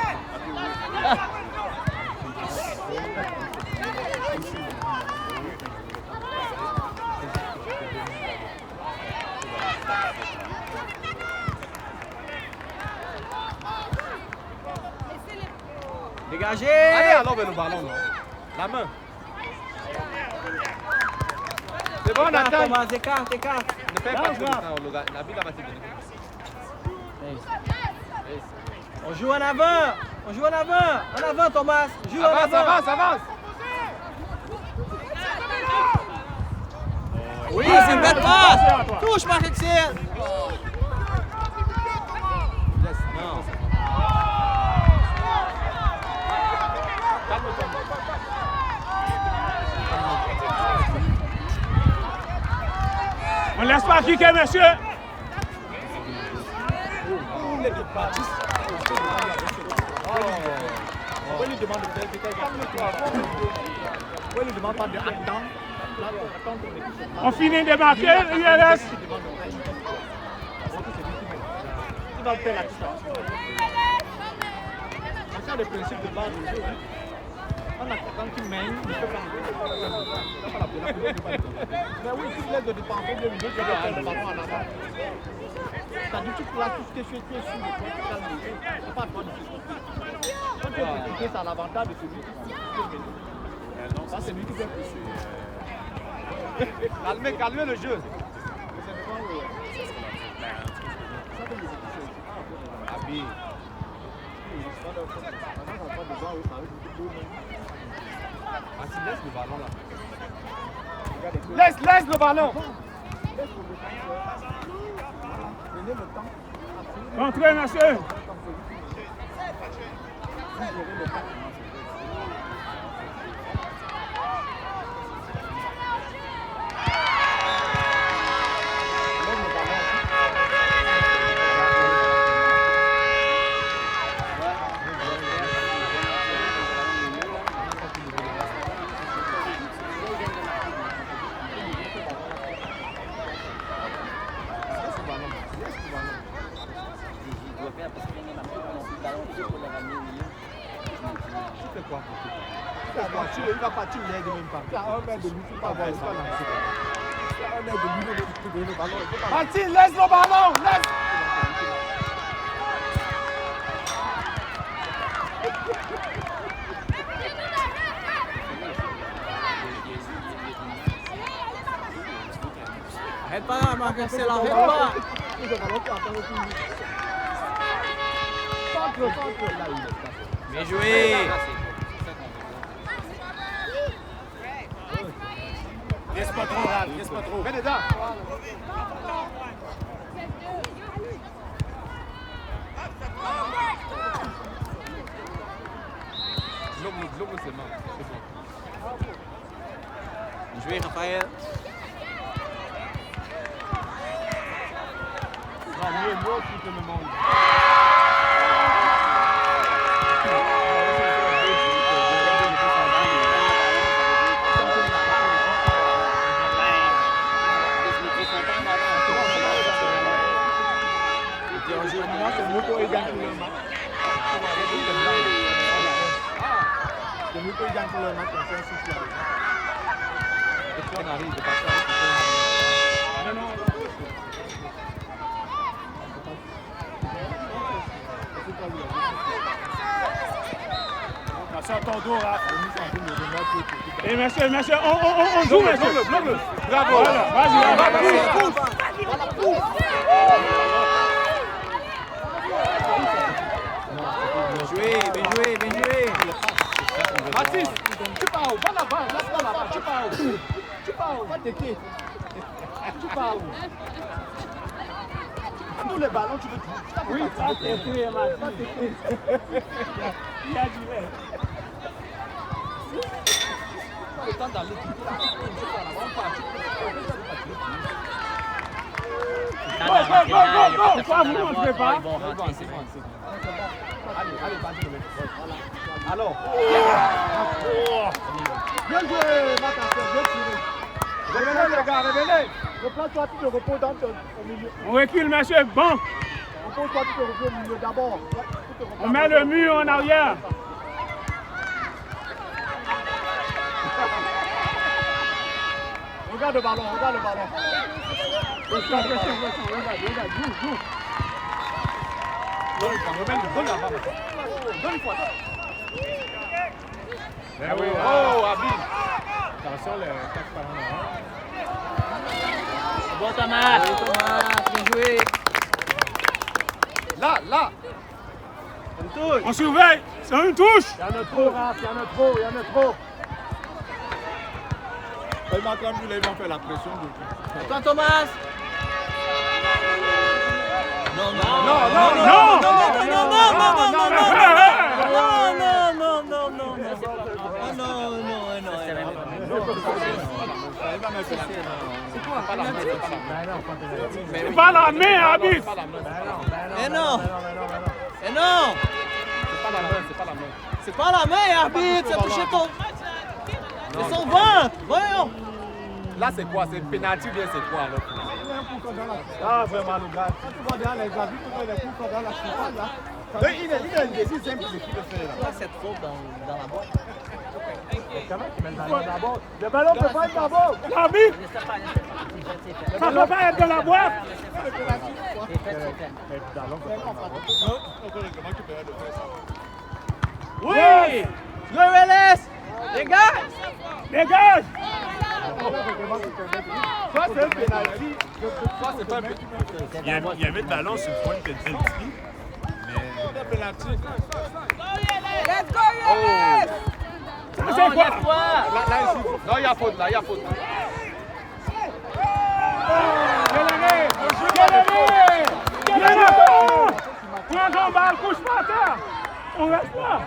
Dégagez! Allez, alors vers le ballon, non? La main. C'est bon, Écarte, Nathan. Thomas, écarte, écarte. Ne perds pas trop de temps, le gars. La ville a battu. On joue en avant! On joue en avant! En avant, Thomas! Joue en Avance, avant! avance, avance. Oui, c'est une belle passe! Touche, Marc-Excel! Non. On laisse pas kicker, monsieur! Pourquoi il lui demande de faire vite? Calme-toi. Pourquoi il lui demande pas d'attendre? On finit de marquer, IRS! Il va faire la distance. C'est ça le principe de base du jeu. Un attaquant qui mène, il peut pas mais oui, si tu laisses de dépenser 2 minutes, tu vas faire le ballon en avant. C'est-à-dire que tu places tout ce que tu es sur le point, tu calmes le jeu. C'est pas à toi de se quand tu es critiqué, c'est à l'avantage de celui qui fait. Ça, c'est lui qui fait pousser. Calmez le jeu. Abi. Laisse le ballon là. Laisse le ballon. Entrez, monsieur! Il va partir, il l'aide même pas. Il y a 1 mètre de lui, il ne peut pas voir, il ne peut pas lancer. Il y a 1 mètre de lui, il peut donner le ballon. Martin, laisse le ballon, laisse! Arrête pas, Marc-Excel, arrête pas! Bien joué! Laisse pas trop, Ralph, laisse pas trop. Mets dedans. Globe seulement. Bien joué, Raphaël. Mieux pour tout le monde. C'est Mouko qui gagne tout le match. C'est Mouko qui gagne tout le match, on fait un souci. Et puis on arrive de passer à sur ton dos, Raph. Et monsieur, on joue, monsieur. Bloque-le. Bravo. Voilà, vas-y, pousse. Bien joué. Mathis, tu pars où? Va là-bas, laisse-moi là-bas. Tu pars où? Va t'équiper. Tu pars où? Tous les ballons, tu veux tout. Oui, ça c'est fait, Mathieu. Il a dit, ouais. Le temps d'aller quitter la Go, toi, vous ne montrez pas. Ils vont rentrer, c'est bon. Allez, vas-y. Alors. Bien joué, Matancer, bien tiré. Revenez, les gars, revenez. Replace-toi tout le repos dans au milieu. On recule, monsieur. Bon. Repose-toi tout le repos au milieu d'abord. On met le mur en arrière. Regarde le ballon. Regarde, joue. Donne là-bas. Donne une fois. Oh, Abid. attention, le 4 par Bon, Thomas. Bien joué. Là. On surveille. C'est une touche. Il y en a trop, Raph. Il y en a trop. Ils vont faire la pression. Toi, Thomas. Non. C'est pas la main, Abis. Mais non. C'est pas la main, arbitre. C'est touché ton. C'est son ventre. Voyons. Là, c'est quoi? C'est pénalty bien, c'est quoi? Ah, vraiment, le gars. Quand tu vois dans les avis, tu vois les coups dans la surface, là. Il a une décision simple de ce qu'il fait, là. Là, cette faute dans la boîte. Le ballon peut pas être d'abord. Abis. Ça ne peut pas être dans la boîte. C'est fait. Oui. Goreles. Dégage. Soit c'est un pénalty, soit c'est pas un pénalty. Il y avait le ballon sur le point de penalty. C'est un pénalty. C'est quoi? Là, ici. Non, il y a faute, là, il y a faute. Prends ton balle, couche par terre. On reste pas.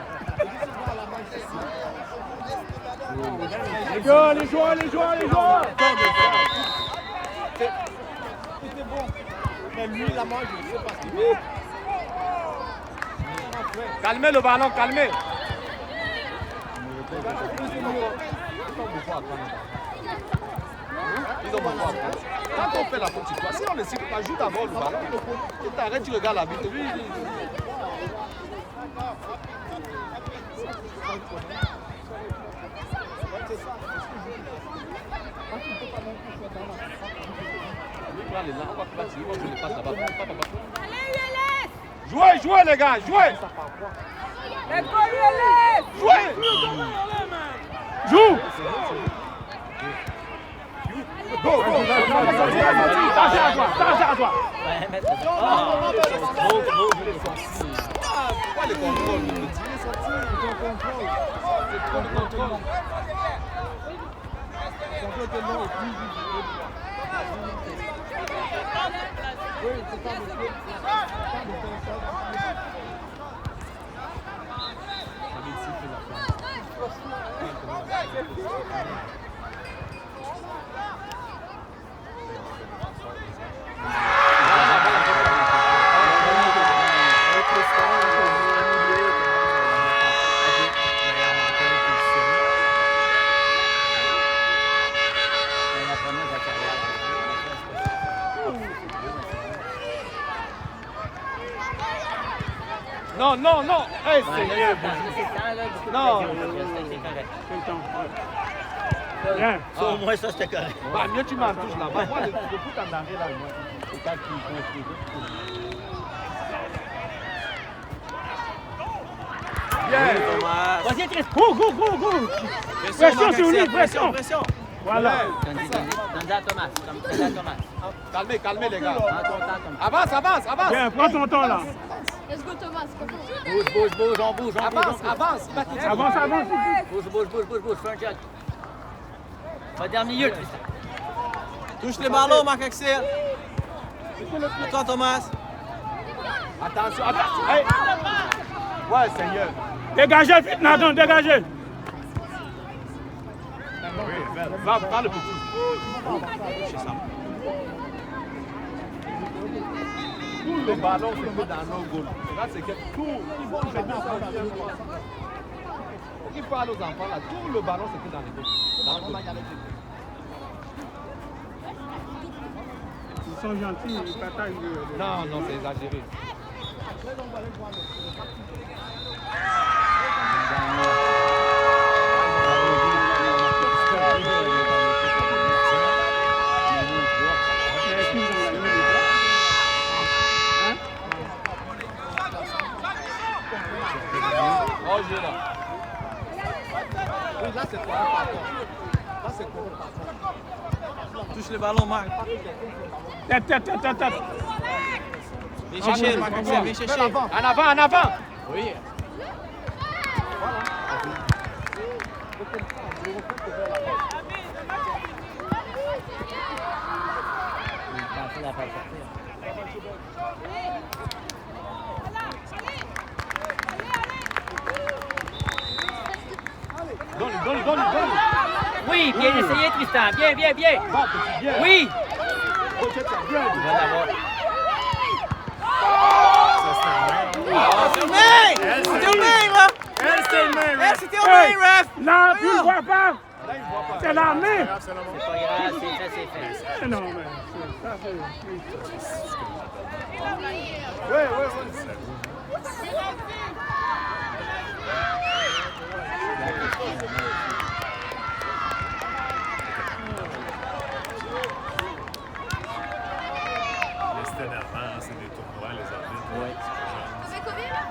Les joueurs. C'était bon. Mais lui, la main, je ne sais pas ce qu'il fait. Calmez le ballon, calmez. Ils ont beaucoup à prendre. Quand on fait la faute, toi, si on ne cible pas, joue d'abord le ballon. Tu t'arrêtes, tu regardes la bite. Lui, Jouez les gars, jouez. Joue. Go. Tâche à toi. Pourquoi les contrôles? Non. Hey, Seigneur. Non. Bien. Au moins, ça, c'était correct. Bah, mieux tu m'en touches là-bas. Moi, le foot en danger là, moi. C'est quand tu construis. Vas-y, Chris. Go, go, go, go. Pression sur lui, pression. Voilà. Donne-la à Thomas. Donne-la à Thomas. Calmez, calmez les gars. Prends ton temps, Thomas. Avance, avance, avance. Bien, prends ton temps là. Let's go Thomas, Bouge, on bouge. Avance, avance. Avance, avance. Bouge. Fais un jog. Va dans le milieu, Tristan. Touche les ballons, Marc-Axel. Toi, Thomas. Attention, attention. Hey. Ouais, Seigneur. Dégagez vite, Nathan, dégagez. Va le petit. Tout le ballon se met dans nos goals. Là, c'est que tout. Ils vont jouer il faut aller aux enfants là. Tout le ballon se met dans les goals. Dans le match. Ils sont gentils, ils partagent. Non, c'est exagéré. Oh, j'ai là. Oui, là, c'est quoi? Là, c'est quoi? Touche les ballons, Marc. Tête. Viens chercher, Marc-Axel, viens chercher. En avant. Oui. Donne. Oui, bien essayé, Tristan. Bien. Oui. C'est au main! C'était au main, là! C'était au main, ref! Là, tu ne vois pas. C'est la main. C'est pas grave, c'est fait. Non, mais ça, C'était énervant, c'est des tournois, les arbitres. C'est combien là?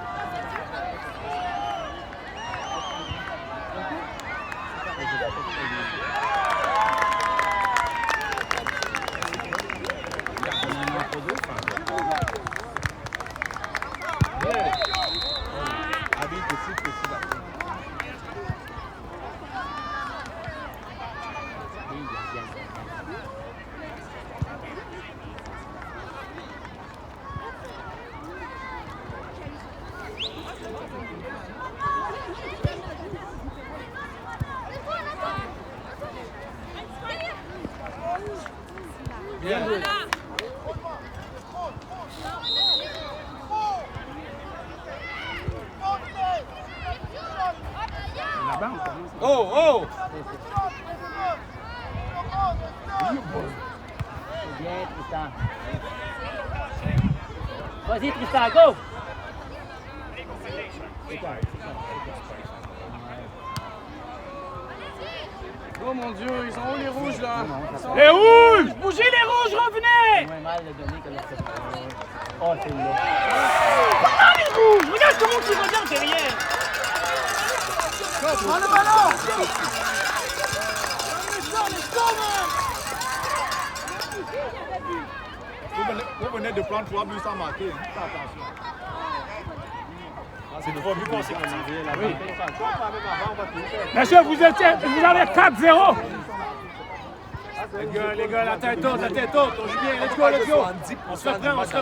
Oh! Bien, Tristan. Vas-y, Tristan, go! Oh mon Dieu, ils sont où les rouges là? les rouges! Bougez les rouges, revenez! Moins mal de donner que le fait. Oh, c'est là. Pas les rouges! Regarde comment tu regardes derrière! Prends le ballon! Vous venez de prendre 3 buts sans marquer. Fais attention. C'est 3 buts consécutifs. Oui. Monsieur, vous avez 4-0. Les gars, la tête haute, on joue bien, let's go. On se reprend. C'est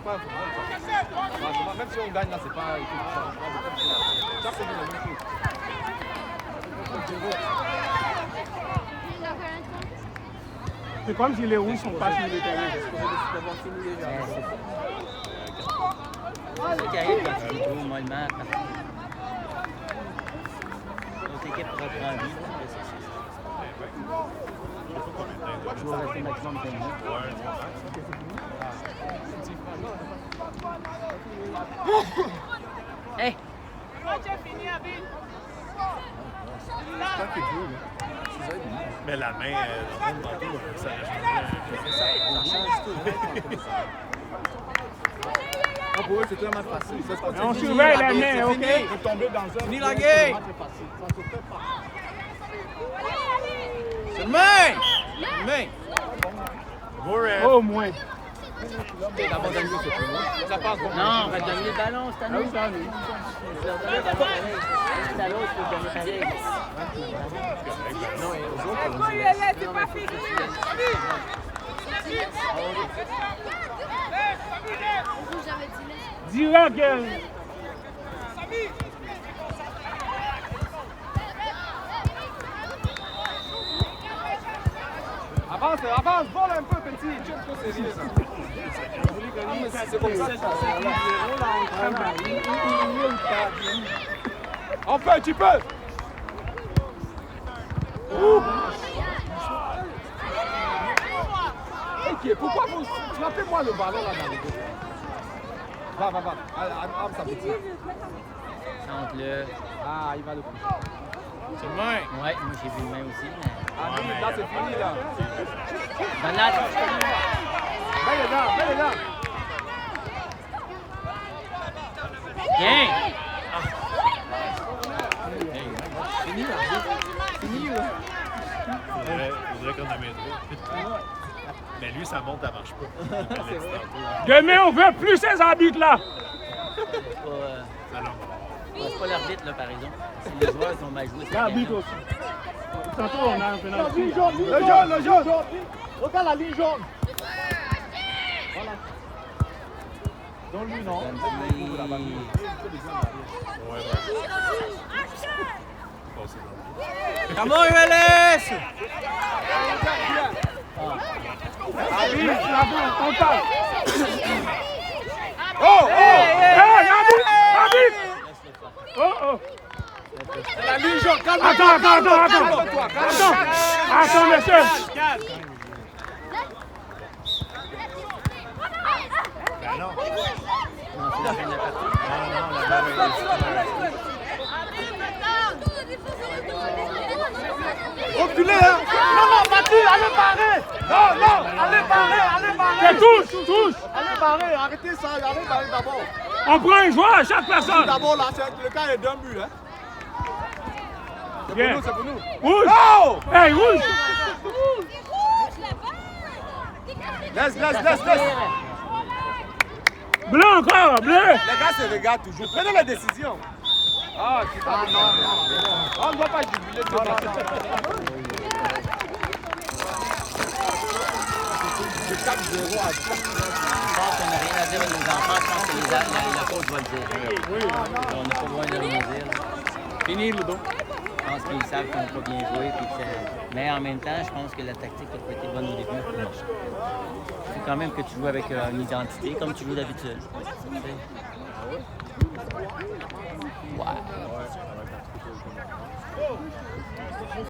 pas même si on gagne là, c'est pas. C'est comme si les rouges sont pas sur le terrain. C'est ce qui arrive quand tu joues mollement. L'autre équipe reprend vie. Je dois rester maximum 20 minutes. Hey! Mais la main, elle rentre dans tout, ça change tout. Pour eux, c'était un match facile. C'est ce qu'on On dit. surveille les mains, OK? De tomber dans un. Fini la game. match est facile. Ça se fait pas. C'est une main! Une main! Au moins. D'abord, donne-lui ce coup. Ça passe bon. Non, on va donner le ballon, c'est à nous. C'est à l'autre, il faut donner pareil. Non, et aux autres, on dit. C'est pas fini. J'avais dit là. Dis-leur que... Avance, avance, vole un peu, petit. Tu es trop sérieux, ça. C'est comme ça. On peut, tu peux. Ok, pourquoi vous frappez-moi le ballon là dans les deux? Va. Arme sa petite. Chante-le. Ah, il va le coucher. C'est une main. Ouais, moi j'ai vu le main aussi. Mais... Ah, oui, là c'est fini là. Banal. Mets les là. Bien. On dirait qu'on a mis trop. Mais lui, ça monte, ça marche pas. Demain, on veut plus ces arbitres-là. C'est pas l'arbitre, là, par exemple. C'est les joueurs qui ont mal joué. L'arbitre aussi. Tantôt, on a un penalty. Le jaune. Regarde la ligne jaune. Voilà. Donne-lui, non? Come on, MLS! Arbitre, on passe. Oh! Hey, arbitre! Oh! La ligne jaune, calme-toi! Attends, monsieur! Ben non. Non, c'est la fin de la partie. Reculez, hein! Non, Mathieu, allez barrer! Non, allez barrer! C'est touche! Allez barrer, arrêtez ça, allez barrer d'abord. On prend un joueur à chaque personne! D'abord, là, le cas est d'un but, hein? Bien. C'est pour nous. Rouge! Oh! Hey, rouge! Laisse. Blanc encore, bleu! Les gars se regardent toujours. Prenez la décision. Ah, non. On ne doit pas jubiler ce match. C'est 4-0 à 4. Je pense qu'on n'a rien à dire à nos enfants. Je pense que la coach va le dire. Oui. On n'a pas besoin de rien dire. Fini, Ludo. Je pense qu'ils savent qu'on n'a pas bien joué. Mais en même temps, je pense que la tactique n'a pas été bonne au début. C'est quand même que tu joues avec une identité, comme tu joues d'habitude. Ouais.